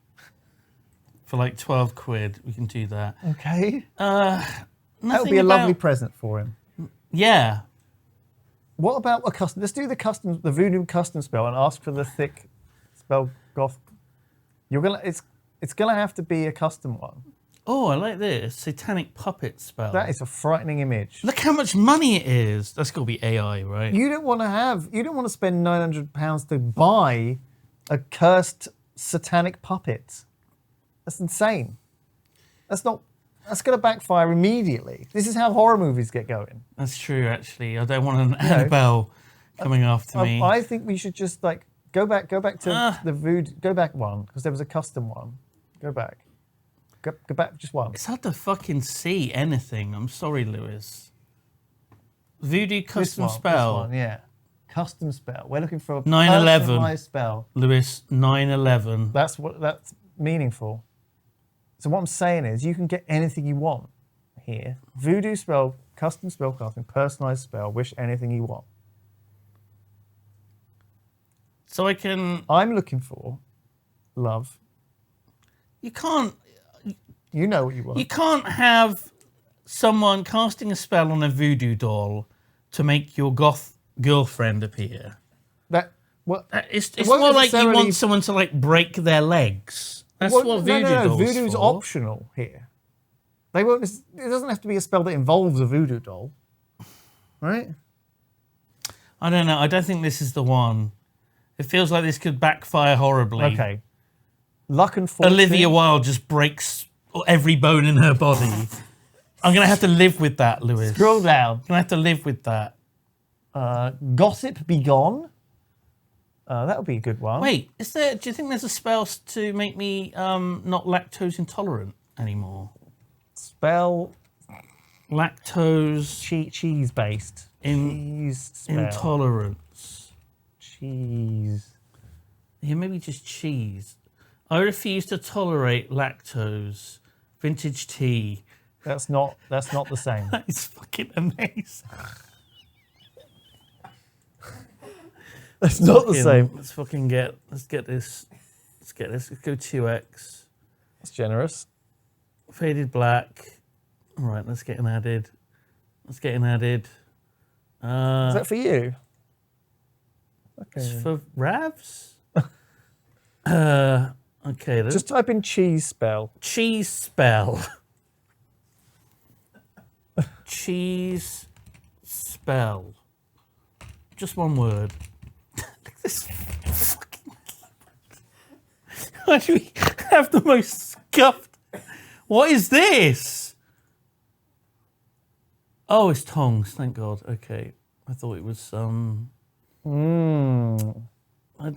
for like 12 quid. We can do that. okay. That would Nothing be a lovely about- present for him. Yeah. What about a custom? Let's do the voodoo custom spell and ask for the thick spell goth. It's gonna have to be a custom one. Oh, I like this satanic puppet spell. That is a frightening image. Look how much money it is. That's got to be AI, right? You don't want to spend £900 to buy a cursed satanic puppet. That's insane. That's not. That's going to backfire immediately. This is how horror movies get going. That's true, actually. I don't want an Annabelle coming after me. I think we should just like go back to the voodoo. Go back one because there was a custom one. Go back. Go back just one. It's hard to fucking see anything. I'm sorry, Lewis. Voodoo custom spell. This one, yeah. Custom spell. We're looking for a 9/11. personalized spell. Lewis, 9/11. That's meaningful. So what I'm saying is you can get anything you want here. Voodoo spell, custom spell casting, personalized spell, wish anything you want. So I can... I'm looking for love. You can't... You know what you want. You can't have someone casting a spell on a voodoo doll to make your goth girlfriend appear. It's more like you want someone to like break their legs. That's what voodoo dolls are. Voodoo's optional here. They won't. It doesn't have to be a spell that involves a voodoo doll, right? I don't know. I don't think this is the one. It feels like this could backfire horribly. Okay. Luck and fortune. Olivia Wilde just breaks every bone in her body. I'm going to have to live with that, Lewis. Scroll down. I'm going to have to live with that. Gossip be gone. That would be a good one. Wait, do you think there's a spell to make me not lactose intolerant anymore? Spell Lactose cheese based. Cheese spell. intolerance. Cheese. Yeah, maybe just cheese. I refuse to tolerate lactose. Vintage tea. That's not the same. That is fucking amazing. That's not the same. Let's get this. Let's go 2x. That's generous. Faded black. All right, let's get an added. Is that for you? Okay. It's for Ravs? Okay. Just type in cheese spell. Cheese spell. Cheese spell. Just one word. Look at this fucking keyboard. Why do we have the most scuffed? What is this? Oh, it's tongs. Thank God. Okay. I thought it was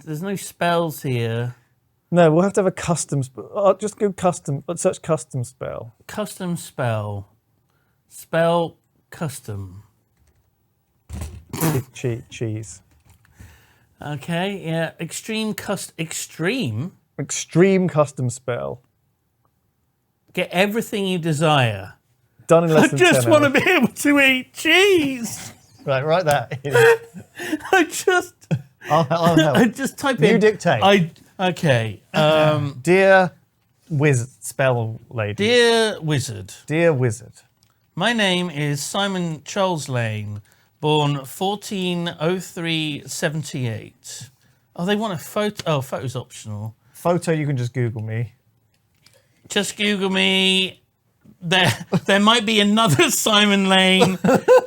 there's no spells here. No, we'll have to have a custom spell. Just go custom. Search custom spell. Custom spell. Spell custom. Cheese. Okay, yeah. Extreme. Extreme custom spell. Get everything you desire. Done in less I than just 10 want to hours. be able to eat cheese. Right, write that in. I'll help. I just type in. You dictate. Okay. Dear wizard, spell lady. Dear wizard. Dear wizard. My name is Simon Charles Lane, born 140378. Oh, they want a photo. Oh, photo's optional. Photo, you can just Google me. Just Google me. There might be another Simon Lane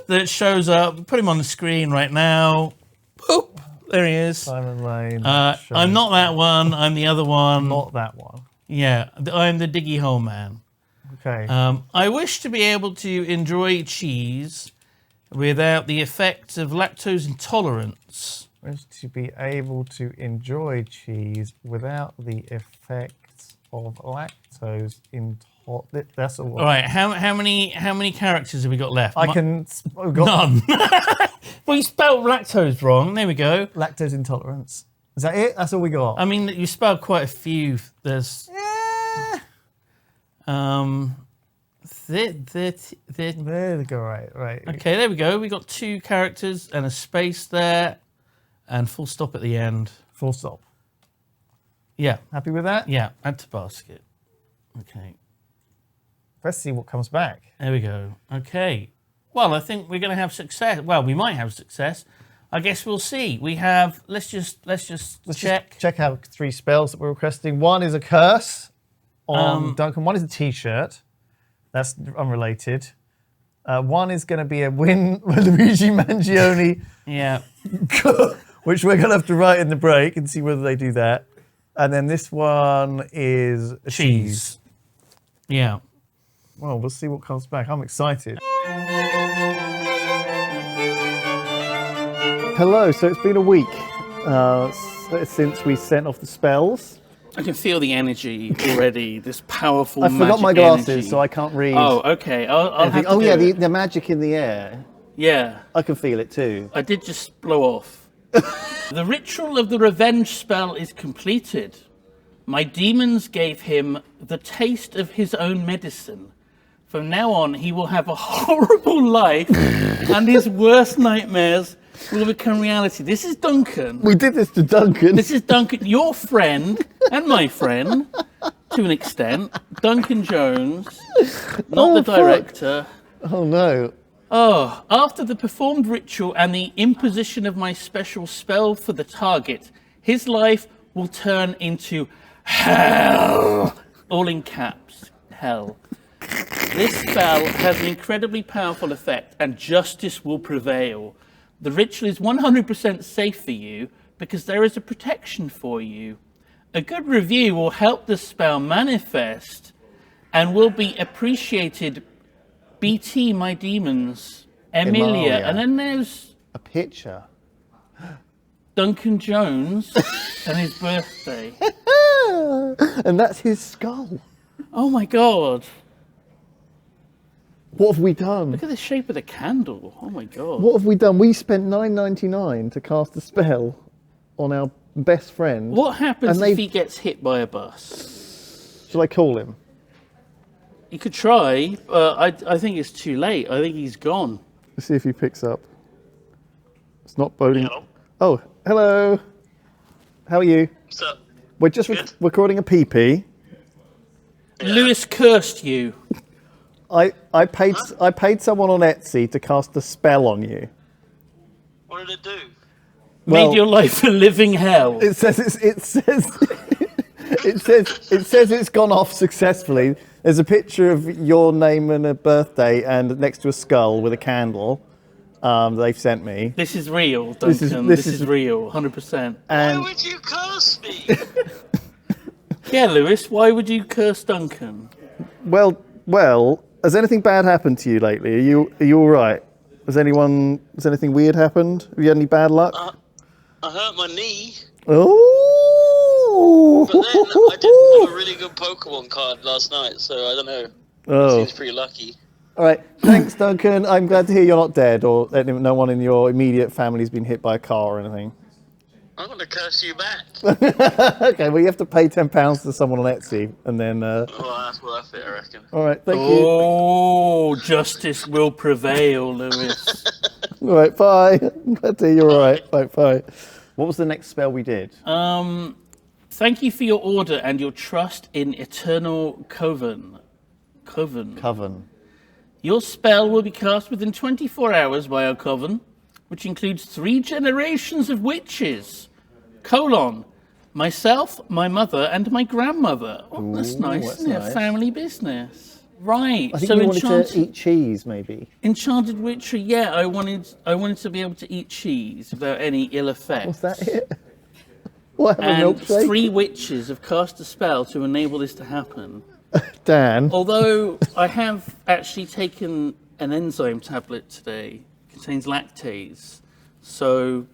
that shows up. Put him on the screen right now. Boop. There he is. Simon Lane. I'm not that one. I'm the other one. Not that one. Yeah, I'm the Diggy Hole Man. Okay. I wish to be able to enjoy cheese without the effects of lactose intolerance. Wish to be able to enjoy cheese without the effects of lactose intolerance. That's all. All right, how many characters have we got left? We've got None. Well, you spelled lactose wrong. There we go. lactose intolerance. Is that it? That's all we got. I mean, you spelled quite a few. There's There we go. Right. Okay, there we go. We got 2 characters and a space there, and full stop at the end. Full stop. Yeah, Happy with that? yeah. Add to basket. Okay. Let's see what comes back. There we go. Okay. Well, I think we're going to have success. Well, we might have success. I guess we'll see. We have. Let's just check. Check out 3 spells that we're requesting. One is a curse on Duncan. One is a T-shirt. That's unrelated. One is going to be a win with Luigi Mangione, Yeah. which we're going to have to write in the break and see whether they do that. And then this one is a cheese. Yeah. Well, we'll see what comes back. I'm excited. Hello, so it's been a week since we sent off the spells. I can feel the energy already, this powerful I magic forgot my glasses, energy. so I can't read. Oh, okay. I'll have to Oh, yeah, do it. the magic in the air. Yeah, I can feel it too. I did just blow off. The ritual of the revenge spell is completed. My demons gave him the taste of his own medicine. From now on, he will have a horrible life, and his worst nightmares will become reality. This is Duncan. We did this to Duncan. This is Duncan, your friend, and my friend, to an extent. Duncan Jones, not the director. Oh, no. Oh, after the performed ritual and the imposition of my special spell for the target, his life will turn into hell. All in caps, hell. This spell has an incredibly powerful effect, and justice will prevail. The ritual is 100% safe for you because there is a protection for you. A good review will help the spell manifest and will be appreciated. BT, my demons, Emilia, and then there's a picture. Duncan Jones and his birthday. And that's his skull. Oh my God. What have we done? Look at the shape of the candle. Oh my God. What have we done? We spent $9.99 to cast a spell on our best friend. What happens And if he gets hit by a bus? Shall I call him? You could try, but I think it's too late. I think he's gone. Let's see if he picks up. It's not boding. Hello. Oh, hello. How are you? What's up? We're just Good. recording a PP. Lewis cursed you. I paid someone on Etsy to cast a spell on you. What did it do? Well, Made your life a living hell. It says it's gone off successfully. There's a picture of your name and a birthday, and next to a skull with a candle. They've sent me. This is real, Duncan. This is real, 100%. Why And would you curse me? Yeah, Lewis, why would you curse Duncan? well, has anything bad happened to you lately? Are you all right? Has anything weird happened? Have you had any bad luck? I hurt my knee, Oh. but then I did have a really good Pokemon card last night, so I don't know. Oh. Seems pretty lucky. All right. Thanks, Duncan. I'm glad to hear you're not dead, or that no one in your immediate family's been hit by a car or anything. I'm going to curse you back. Okay. Well, you have to pay £10 to someone on Etsy, and then. Well, that's worth it, I reckon. All right. Thank you. Oh, justice will prevail, Lewis. All right. Bye. I'm glad to hear you're all right. Bye. What was the next spell we did? Thank you for your order and your trust in eternal Coven. Coven. Your spell will be cast within 24 hours by our Coven, which includes 3 generations of witches. Myself, my mother, and my grandmother. Oh, that's nice, that's isn't it? nice. Family business. Right. I think so you wanted to eat cheese, maybe. Enchanted Witcher, yeah, I wanted to be able to eat cheese without any ill effects. Was that it? What, have a And milkshake? 3 witches have cast a spell to enable this to happen. Dan. Although I have actually taken an enzyme tablet today. It contains lactase. So,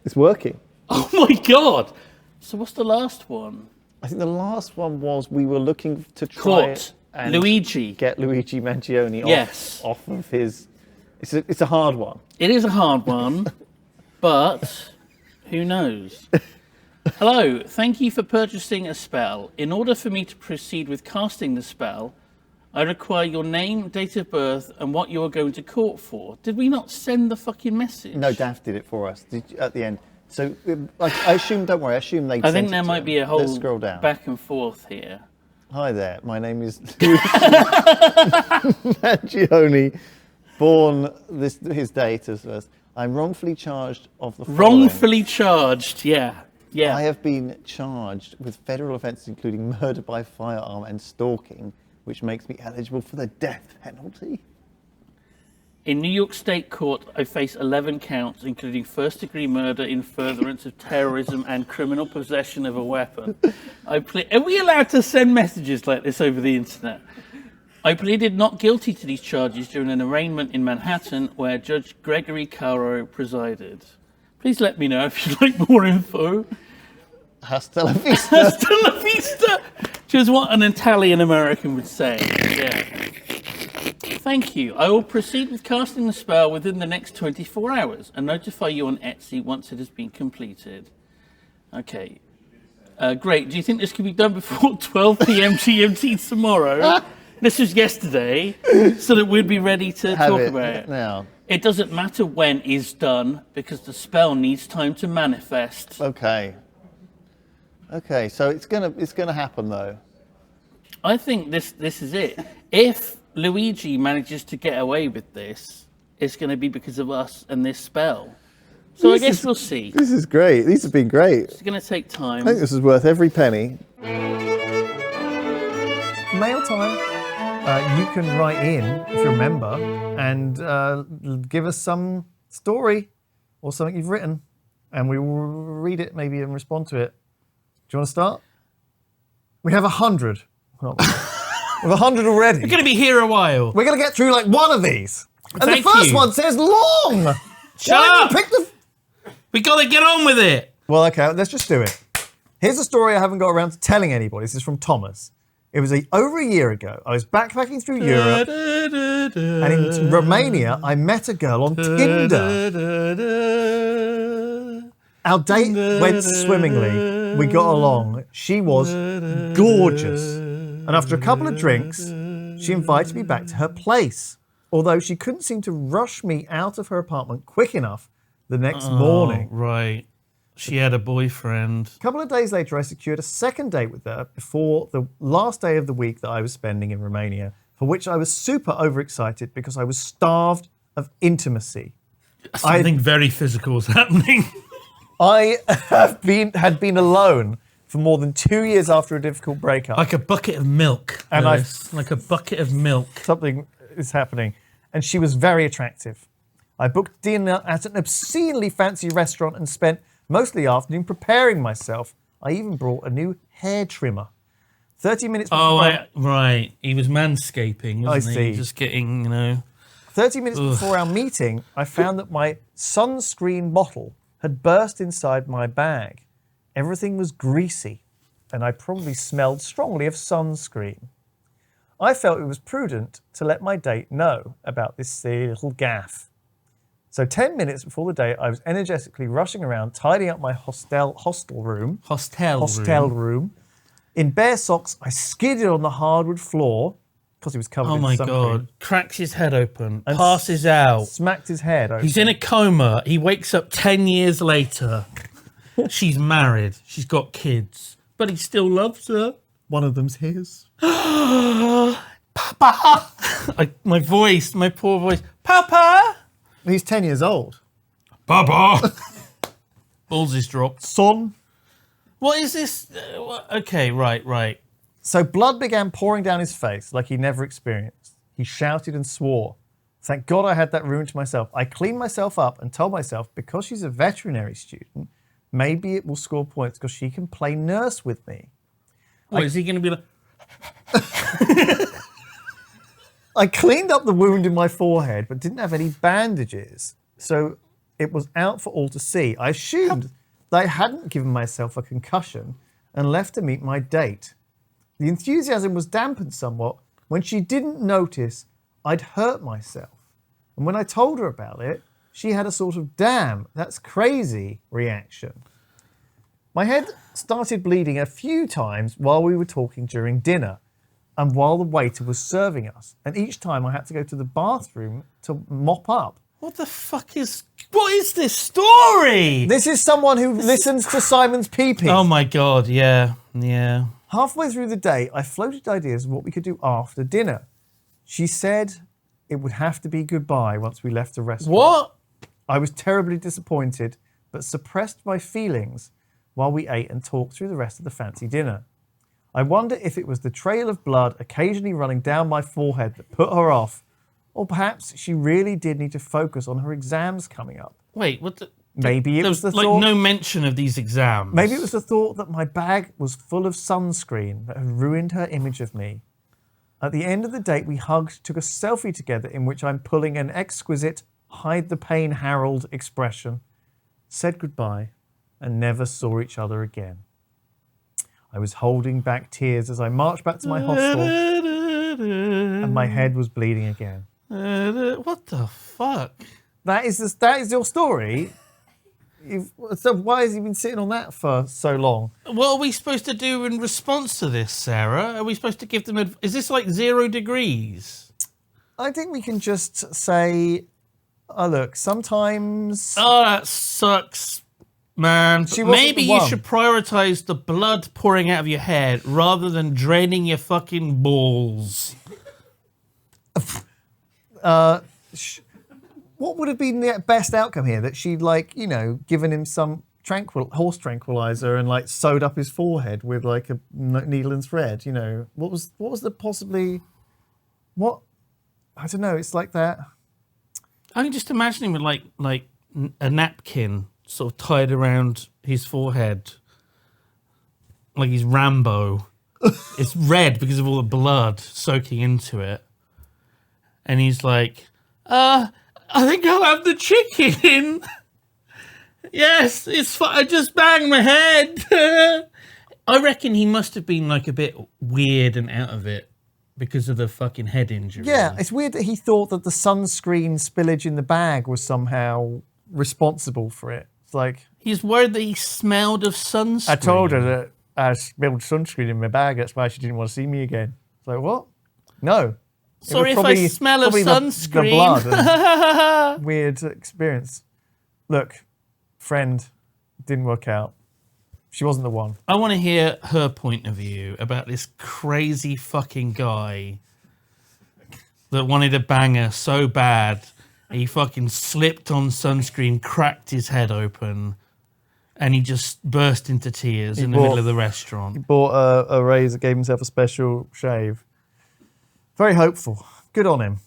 It's working. oh my God. So what's the last one? I think the last one was we were looking to try Caught. and Luigi. get Luigi Mangione Yes. off of his. It's a hard one. It is a hard one, but who knows? Hello, thank you for purchasing a spell. In order for me to proceed with casting the spell, I require your name, date of birth, and what you are going to court for. Did we not send the fucking message? No, Daft did it for us at the end. So I assume, don't worry, I assume they. I think there might be a whole Let's scroll down. back and forth here. Hi there, my name is Mangione, born his date as first. I'm wrongfully charged of the following. Wrongfully charged, yeah. I have been charged with federal offences including murder by firearm and stalking, which makes me eligible for the death penalty. In New York State Court, I face 11 counts, including first-degree murder in furtherance of terrorism and criminal possession of a weapon. Are we allowed to send messages like this over the internet? I pleaded not guilty to these charges during an arraignment in Manhattan where Judge Gregory Caro presided. Please let me know if you'd like more info. Hasta la vista. Hasta la vista! Which is what an Italian American would say. Yeah. Thank you. I will proceed with casting the spell within the next 24 hours and notify you on Etsy once it has been completed. Okay. Great. Do you think this could be done before 12 p.m. GMT tomorrow? This was yesterday, so that we'd be ready to talk about it. Now. It doesn't matter when it's done because the spell needs time to manifest. Okay. Okay, so it's gonna happen though. I think this is it. If Luigi manages to get away with this, it's going to be because of us and this spell. So I guess we'll see. This is great. These have been great. It's going to take time. I think this is worth every penny. Mail time. You can write in, if you're a member, and give us some story or something you've written, and we will read it maybe and respond to it. Do you want to start? We have 100. We have 100 already. We're going to be here a while. We're going to get through like one of these. And Thank the first you. one says long. Shut Why up. did you pick the... We got to get on with it. Well, okay, let's just do it. Here's a story I haven't got around to telling anybody. This is from Thomas. It was over a year ago. I was backpacking through Europe, and in Romania, I met a girl on Tinder. Our date went swimmingly. We got along. She was gorgeous. And after a couple of drinks, she invited me back to her place. Although she couldn't seem to rush me out of her apartment quick enough the next morning. Right. She had a boyfriend. A couple of days later, I secured a second date with her before the last day of the week that I was spending in Romania, for which I was super overexcited because I was starved of intimacy. Something very physical was happening. I had been alone for more than 2 years after a difficult breakup. Like a bucket of milk. And Lewis. Like a bucket of milk. Something is happening. And she was very attractive. I booked dinner at an obscenely fancy restaurant and spent most of the afternoon preparing myself. I even brought a new hair trimmer. 30 minutes before... Right. He was manscaping, wasn't he? see. Just getting, 30 minutes before our meeting, I found that my sunscreen bottle had burst inside my bag. Everything was greasy, and I probably smelled strongly of sunscreen. I felt it was prudent to let my date know about this silly little gaffe. So 10 minutes before the date, I was energetically rushing around, tidying up my hostel room. Hostel room. In bare socks, I skidded on the hardwood floor, because he was covered in sunscreen. Oh my God. Cracks his head open. And passes out. Smacked his head open. He's in a coma. He wakes up 10 years later. She's married. She's got kids. But he still loves her. One of them's his. Papa! My poor voice. Papa! He's 10 years old. Papa! Balls is dropped. Son. What is this? Okay, right. So blood began pouring down his face like he never experienced. He shouted and swore. Thank God I had that room to myself. I cleaned myself up and told myself because she's a veterinary student, maybe it will score points because she can play nurse with me. What, is he going to be like... I cleaned up the wound in my forehead but didn't have any bandages. So it was out for all to see. I assumed that I hadn't given myself a concussion and left to meet my date. The enthusiasm was dampened somewhat when she didn't notice I'd hurt myself. And when I told her about it, she had a sort of, damn, that's crazy reaction. My head started bleeding a few times while we were talking during dinner and while the waiter was serving us. And each time I had to go to the bathroom to mop up. What is this story? This is someone who listens to Simon's pee-pee. Oh my God, yeah. Halfway through the day, I floated ideas of what we could do after dinner. She said it would have to be goodbye once we left the restaurant. What? I was terribly disappointed, but suppressed my feelings while we ate and talked through the rest of the fancy dinner. I wonder if it was the trail of blood occasionally running down my forehead that put her off, or perhaps she really did need to focus on her exams coming up. Wait, what the... Maybe it There was the was like thought... no mention of these exams. Maybe it was the thought that my bag was full of sunscreen that had ruined her image of me. At the end of the date, we hugged, took a selfie together in which I'm pulling an exquisite hide the pain Harold expression, said goodbye, and never saw each other again. I was holding back tears as I marched back to my hostel, and my head was bleeding again. What the fuck? That is your story? So why has he been sitting on that for so long? What are we supposed to do in response to this, Sarah? Are we supposed to give them... Is this like 0 degrees? I think we can just say, oh, look, sometimes... Oh, that sucks, man. She wasn't Maybe the you one. should prioritise the blood pouring out of your head rather than draining your fucking balls. What would have been the best outcome here? That she'd, like, you know, given him some horse tranquilizer and, like, sewed up his forehead with, like, a needle and thread, you know? What was the possibly... What? I don't know, it's like that. I can just imagine him with, like a napkin sort of tied around his forehead. Like he's Rambo. It's red because of all the blood soaking into it. And he's like, I think I'll have the chicken. Yes, it's fine. I just banged my head. I reckon he must have been like a bit weird and out of it because of the fucking head injury. Yeah, it's weird that he thought that the sunscreen spillage in the bag was somehow responsible for it. It's like... He's worried that he smelled of sunscreen. I told her that I spilled sunscreen in my bag. That's why she didn't want to see me again. It's like, what? No. Sorry if I smell of sunscreen. The blood and weird experience. Look, friend, didn't work out. She wasn't the one. I want to hear her point of view about this crazy fucking guy that wanted to bang her so bad he fucking slipped on sunscreen, cracked his head open, and he just burst into tears in the middle of the restaurant. He bought a razor, gave himself a special shave. Very hopeful. Good on him.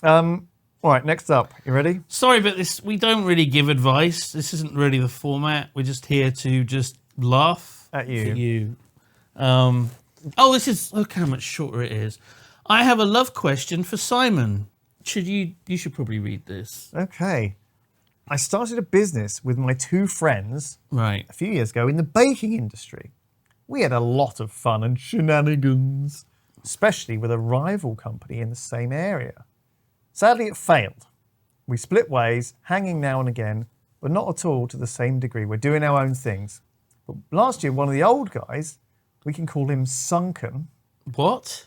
All right, next up. You ready? Sorry, but we don't really give advice. This isn't really the format. We're just here to just laugh At you. For you. Look how much shorter it is. I have a love question for Simon. You should probably read this. Okay. I started a business with my 2 friends Right. a few years ago in the baking industry. We had a lot of fun and shenanigans, especially with a rival company in the same area. Sadly, it failed. We split ways, hanging now and again, but not at all to the same degree. We're doing our own things. But last year, one of the old guys, we can call him Sunken, What?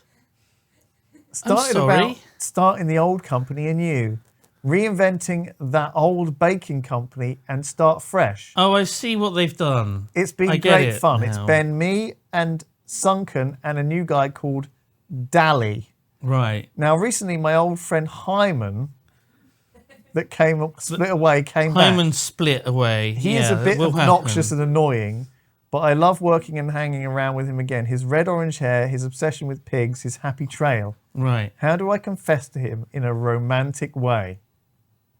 started sorry. about starting the old company anew, reinventing that old baking company and start fresh. Oh, I see what they've done. It's been I get great it fun. now. It's been me and Sunken and a new guy called Dally. Right. Now, recently, my old friend Hyman, that split away, came Hyman back. split away. He is a Yeah, bit it will obnoxious happen. and annoying, but I love working and hanging around with him again. His red-orange hair, his obsession with pigs, his happy trail. Right. How do I confess to him in a romantic way?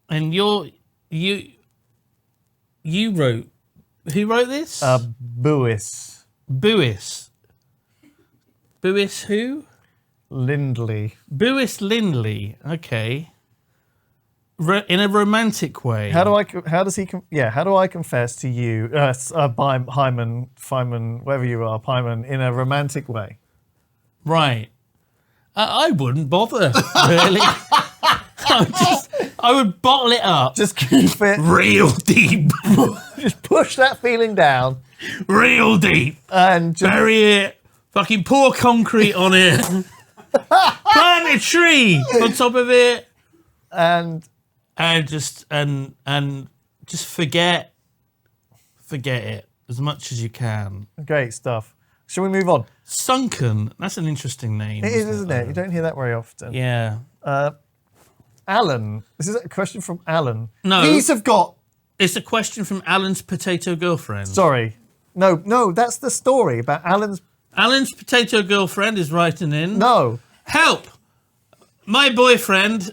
And you wrote. Who wrote this? Buis Buis. Buis who? Lindley. Buis Lindley. Okay. In a romantic way. How do I confess to you, Hyman, whatever you are, Hyman, in a romantic way? Right. I wouldn't bother, really. I would bottle it up. Just keep it, real deep. just push that feeling down Real deep. and just, Bury it. Fucking pour concrete on it. Plant a tree on top of it. and And just forget it as much as you can. great stuff. Shall we move on? Sunken. That's an interesting name. It is, isn't it? You don't hear that very often. Yeah. Alan, this is a question from Alan. No. These have got. It's a question from Alan's potato girlfriend. Sorry. No, that's the story about Alan's. Alan's potato girlfriend is writing in. No. Help! My boyfriend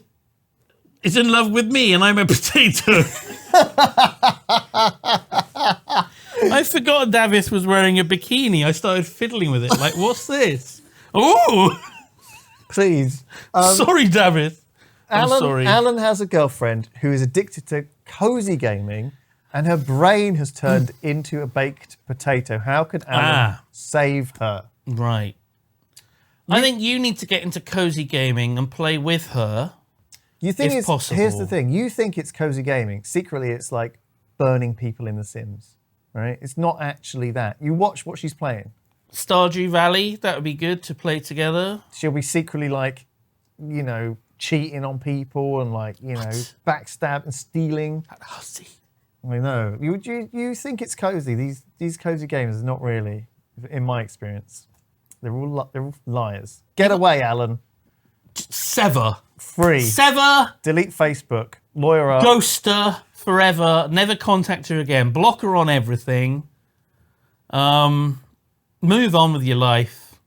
is in love with me and I'm a potato. I forgot Davis was wearing a bikini. I started fiddling with it. Like, what's this? Ooh! Please. Sorry, David. I'm sorry. Alan has a girlfriend who is addicted to cozy gaming, and her brain has turned into a baked potato. How can Alan save her? Right. I think you need to get into cozy gaming and play with her. You think if it's possible. Here's the thing. You think it's cozy gaming. Secretly, it's like burning people in The Sims. Right? It's not actually that. You watch what she's playing. Stardew Valley, that would be good to play together. She'll be secretly like, you know, cheating on people and like, you know, backstab and stealing. I know. You think it's cozy? These cozy games are not really, in my experience. They're all liars. Get away, Alan. Sever. Free. Sever. Delete Facebook. Lawyer up. Ghost her forever. Never contact her again. Block her on everything. Move on with your life.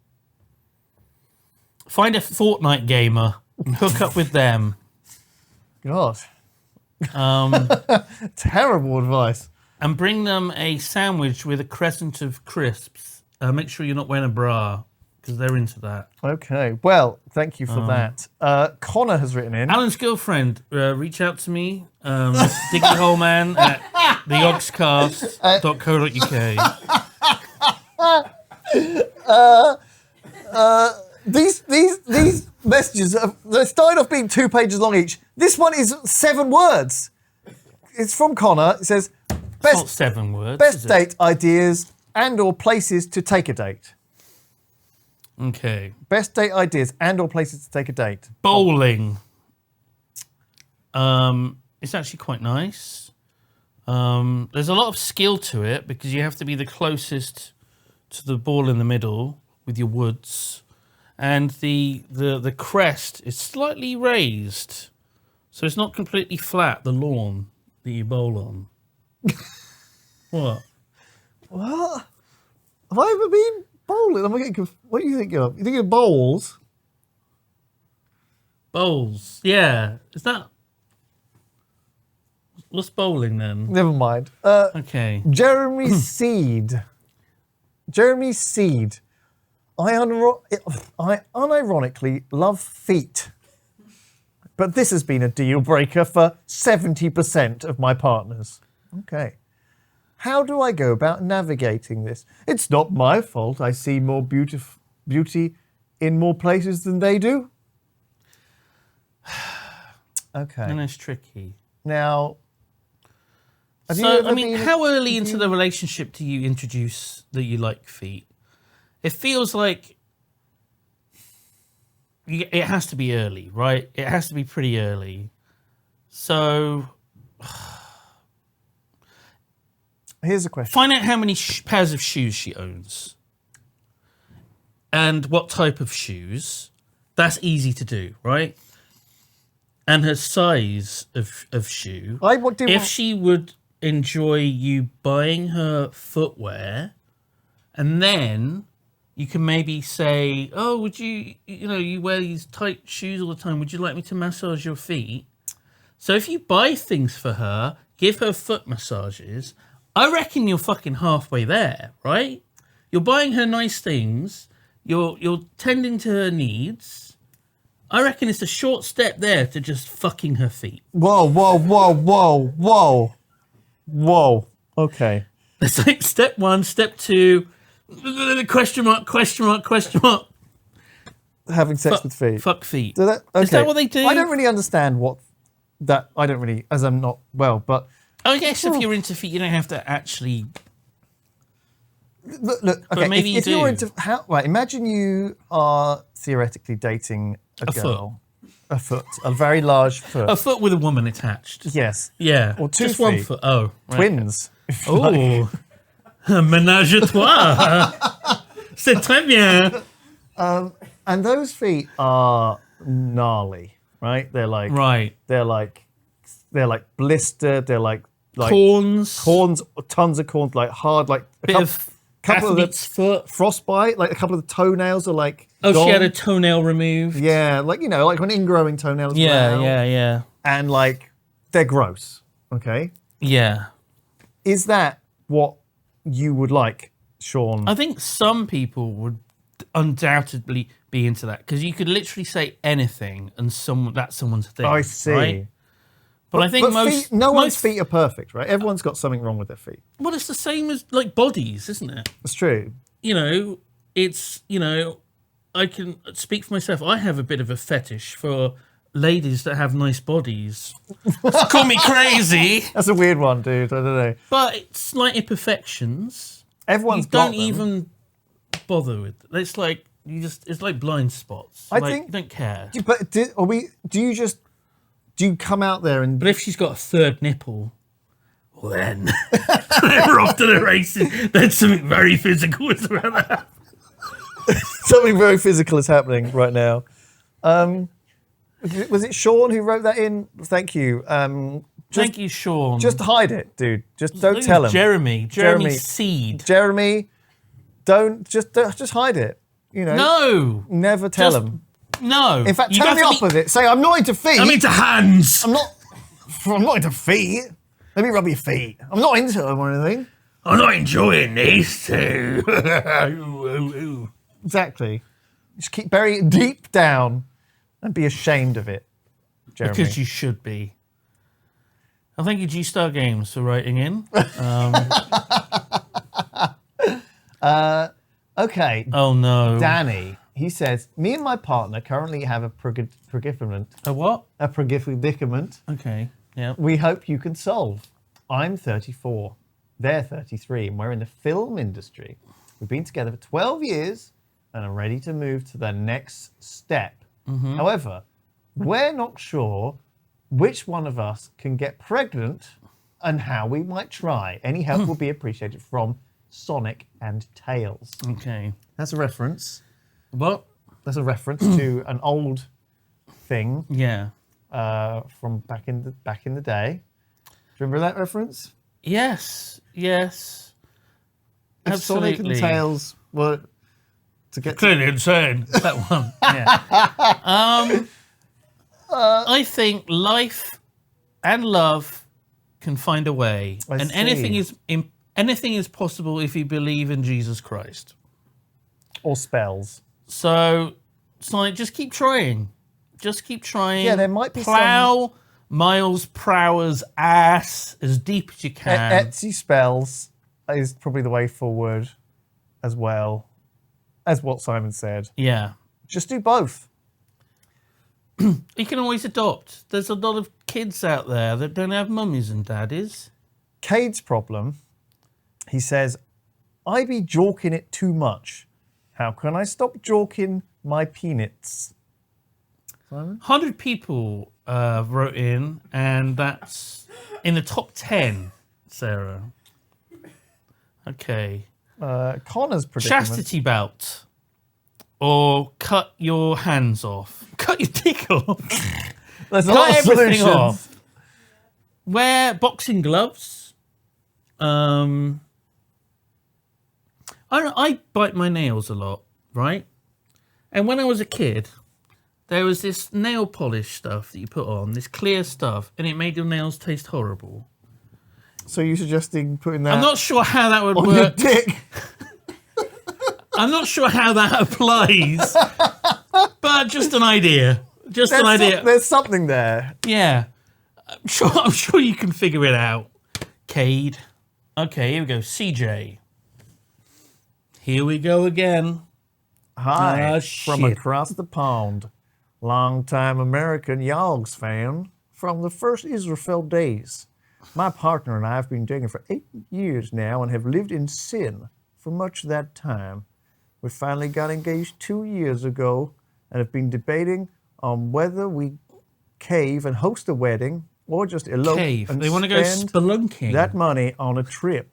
Find a Fortnite gamer and hook up with them. God. Terrible advice. And bring them a sandwich with a crescent of crisps. Make sure you're not wearing a bra, because they're into that. Okay. Well, thank you for that. Connor has written in. Alan's girlfriend, reach out to me. Diggyholeman at the Yogscast.co.uk. These messages, they started off being 2 pages long each. This one is 7 words. It's from Connor. It says, It's not 7 words. best date ideas and or places to take a date. Okay. Best date ideas and or places to take a date. Bowling. It's actually quite nice. There's a lot of skill to it because you have to be the closest to the ball in the middle with your woods. And the crest is slightly raised. So it's not completely flat, the lawn that you bowl on. What? What? Have I ever been bowling? What do you think of? You think of bowls? Bowls. Yeah. Is that... What's bowling then? Never mind. Okay. Jeremy Seed. Jeremy Seed. I unironically love feet. But this has been a deal breaker for 70% of my partners. Okay. How do I go about navigating this? It's not my fault I see more beauty in more places than they do. Okay. And it's tricky. Now, how early into the relationship do you introduce that you like feet? It feels like it has to be early, right? It has to be pretty early. So... Here's a question. Find out how many pairs of shoes she owns. And what type of shoes. That's easy to do, right? And her size of shoe. If she would enjoy you buying her footwear, and then you can maybe say, oh, would you wear these tight shoes all the time. Would you like me to massage your feet? So if you buy things for her, give her foot massages, I reckon you're fucking halfway there, right? You're buying her nice things. You're tending to her needs. I reckon it's a short step there to just fucking her feet. Whoa. Okay. It's like step 1, step 2, question mark. Having sex with feet. Fuck feet. So Is that what they do? I don't really understand as I'm not well, but... I guess if you're into feet, you don't have to actually... Look, okay, but maybe if you do. You're into... Right, imagine you are theoretically dating a girl. A foot. A very large foot. A foot with a woman attached. Yes. Yeah. Or 2 Just feet. 1 foot. Oh. Right. Twins. Oh. Ménage à trois. C'est très bien. And those feet are gnarly, right? They're like... Right. They're like blistered. They're like corns, tons of corns, like hard, like couple of the foot frostbite, like a couple of the toenails are like. Oh, gone. she had a toenail removed. Yeah, like like an ingrowing toenail. Yeah. And like they're gross. Okay. Yeah. Is that what you would like, Sean? I think some people would undoubtedly be into that because you could literally say anything and that's someone's thing. I see. Right? But I think feet, no one's feet are perfect, right? Everyone's got something wrong with their feet. Well, it's the same as like bodies, isn't it? That's true. You know, it's, you know, I can speak for myself. I have a bit of a fetish for ladies that have nice bodies. Call me crazy. That's a weird one, dude. I don't know. But it's slight imperfections. Everyone's You don't got them. even bother with it. It's like, it's like blind spots. I Like, think- you don't care. But do you come out there and But if she's got a third nipple, well then, we're off to the races. There's something very physical around that. something very physical is happening right now? Was it Sean who wrote that in? Thank you. Thank you, Sean. Just hide it, dude. Just don't Look, tell him. Jeremy Seed. Jeremy, don't hide it. You know, No, never tell Just- him. no. In fact, You tell have the to be- opposite. Say, I'm not into feet. I'm into hands. I'm not into feet. Let me rub your feet. I'm not into them or anything. I'm not enjoying this. Ooh, ooh, ooh. Exactly. Just bury it deep down and be ashamed of it, Jeremy. Because you should be. I thank you, G-Star Games, for writing in. Okay, Oh no. Danny. He says, me and my partner currently have a predicament. A what? A predicament. Okay. Yeah. We hope you can solve. I'm 34. They're 33, and we're in the film industry. We've been together for 12 years and are ready to move to the next step. However, we're not sure which one of us can get pregnant and how we might try. Any help will be appreciated from Sonic and Tails. Okay. That's a reference. What? That's a reference to an old thing Yeah. from back in the day. Do you remember that reference? Yes. Yes. If Sonic Absolutely. and Tails were to get Clearly insane. That one. Yeah. I think life and love can find a way, I and see. anything is possible if you believe in Jesus Christ. or spells. So, like, just keep trying. Just keep trying. Yeah, there might be plow miles per hour's ass as deep as you can. Etsy spells is probably the way forward as well as what Simon said. Yeah. Just do both. You can always adopt. There's a lot of kids out there that don't have mummies and daddies. Cade's problem, he says, I be jorking it too much. How can I stop jorking my peanuts? 100 people wrote in, and that's in the top 10, Sarah. Okay. Connor's predicament. Chastity belt. Or cut your hands off. Cut your dick off. There's a lot Cut of everything solutions. off. Wear boxing gloves. I bite my nails a lot, right? And when I was a kid, there was this nail polish stuff that you put on, this clear stuff, and it made your nails taste horrible. So you're suggesting putting that I'm not sure how that would on your work. dick? I'm not sure how that applies, but just an idea. Just an idea. There's something there. Yeah. I'm sure you can figure it out. Cade. Okay, here we go. CJ. Here we go again. Hi, Ah, from shit. across the pond. Long-time American Yogs fan from the first Israel days. My partner and I have been dating for 8 years now and have lived in sin for much of that time. We finally got engaged 2 years ago and have been debating on whether we cave and host a wedding or just elope Cave. and They want to go spend spelunking. that money on a trip.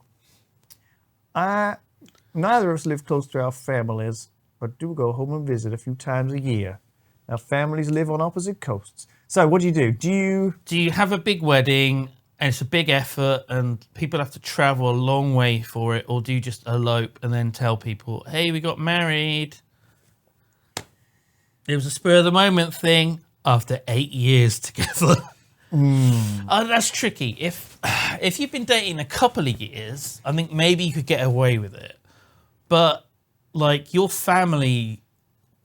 Neither of us live close to our families, but do go home and visit a few times a year. Our families live on opposite coasts. So what do you do? Do you have a big wedding and it's a big effort and people have to travel a long way for it, or do you just elope and then tell people, hey, we got married? It was a spur of the moment thing after 8 years together. Oh, that's tricky. If you've been dating a couple of years, I think maybe you could get away with it. But like your family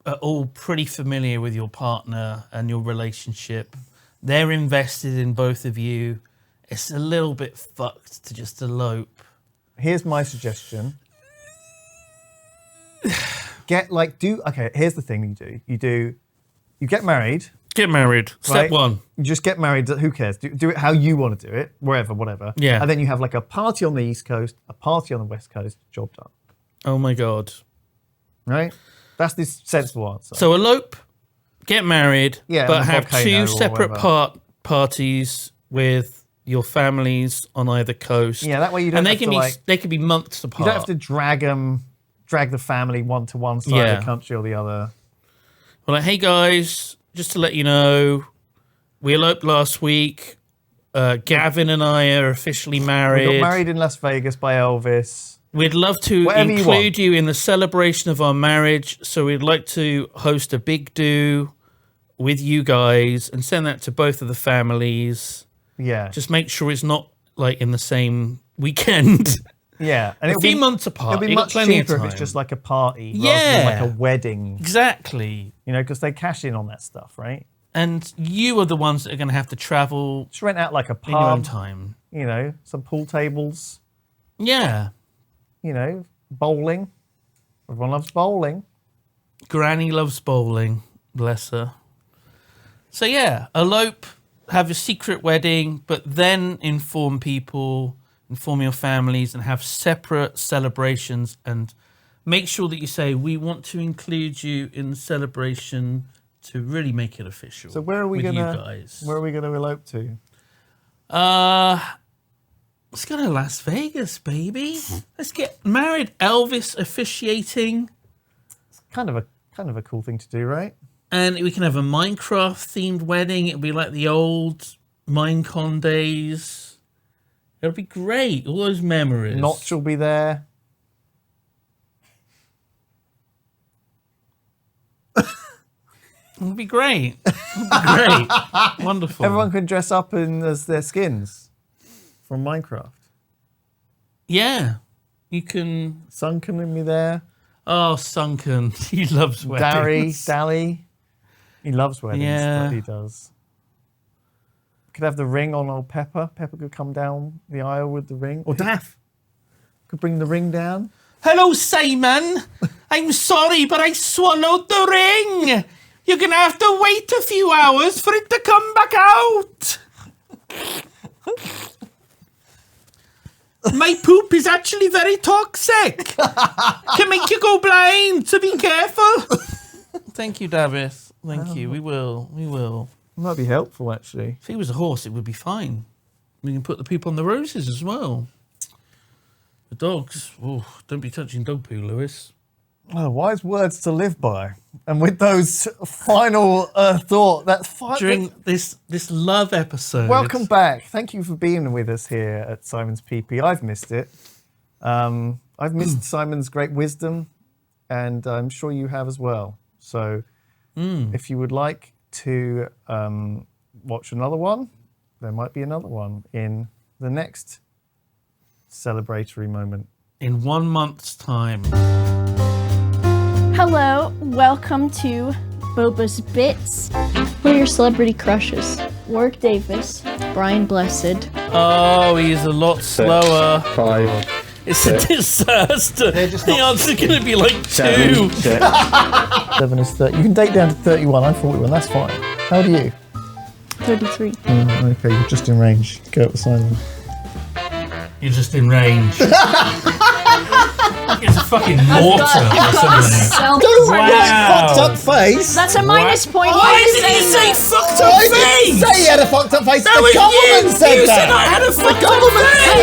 are all pretty familiar with your partner and your relationship. They're invested in both of you. It's a little bit fucked to just elope. Here's my suggestion. Okay, here's the thing you get married. Get married. Step right? one. You just get married. Who cares? Do it how you want to do it, wherever, whatever. Yeah. And then you have like a party on the East Coast, a party on the West Coast, job done. Oh my God. Right? That's the sensible answer. So elope, get married, Yeah, but on a have volcano two or separate wherever. parties with your families on either coast. Yeah, that way you don't and have to they can be months apart. you don't have to drag the family one to one side of the country or the other. Well, like, hey guys, just to let you know, we eloped last week. Gavin and I are officially married. We got married in Las Vegas by Elvis. We'd love to Whatever you include you in the celebration of our marriage, so we'd like to host a big do with you guys and send that to both of the families. Yeah. Just make sure it's not like in the same weekend. Yeah. And a few months apart. It'll be You've got much plenty of cheaper if time. it's just like a party rather Yeah. than like a wedding. Exactly. You know, because they cash in on that stuff, right? And you are the ones that are going to have to travel Just rent out like a in your own pub, time. you know, some pool tables, Yeah. you know, bowling. Everyone loves bowling. Granny loves bowling. Bless her. So yeah, elope, have a secret wedding, but then inform your families, and have separate celebrations, and make sure that you say, we want to include you in the celebration to really make it official. So where are we with gonna you guys? Where are we gonna elope to? Let's go to Las Vegas, baby. Let's get married. Elvis officiating. Kind of a cool thing to do, right? And we can have a Minecraft themed wedding. It'll be like the old Minecon days. It'll be great. All those memories. Notch will be there. It'll be great. It'll be great. Wonderful. Everyone can dress up as their skins from Minecraft. Yeah. You can. Sunken will be there. Oh, Sunken. He loves weddings. Dally. He loves weddings. Yeah. He does. Could have the ring on old Pepper. Pepper could come down the aisle with the ring. Or Daff could bring the ring down. Hello, Simon. I'm sorry, but I swallowed the ring. You're going to have to wait a few hours for it to come back out. My poop is actually very toxic. Can make you go blind, so be careful. Thank you, Davis. Thank you. We will. Might be helpful, actually. If he was a horse, it would be fine. We can put the poop on the roses as well. The dogs. Oh, don't be touching dog poo, Lewis. Oh, wise words to live by. And with those final thought, that's fine. During this love episode. Welcome back. Thank you for being with us here at Simon's PP. I've missed it. I've missed Simon's great wisdom, and I'm sure you have as well. So if you would like to watch another one, there might be another one in the next celebratory moment. In 1 month's time. Hello, welcome to Boba's Bits. Who are your celebrity crushes? Warwick Davis, Brian Blessed. Oh, he's a lot slower. 5. It's a disaster. just The not- answer's going to be like 7. 2. 7 is 30. You can date down to 31. I'm 41. That's fine. How old are you? 33. Okay, you're just in range. Go up with Simon. You're just in range. It's a fucking mortar or something. Don't Wow. fucked up face. That's a minus point. Why did you say fucked up I didn't face? say he had a fucked up face. That The was government you. said You that. said I had a fucked up government face.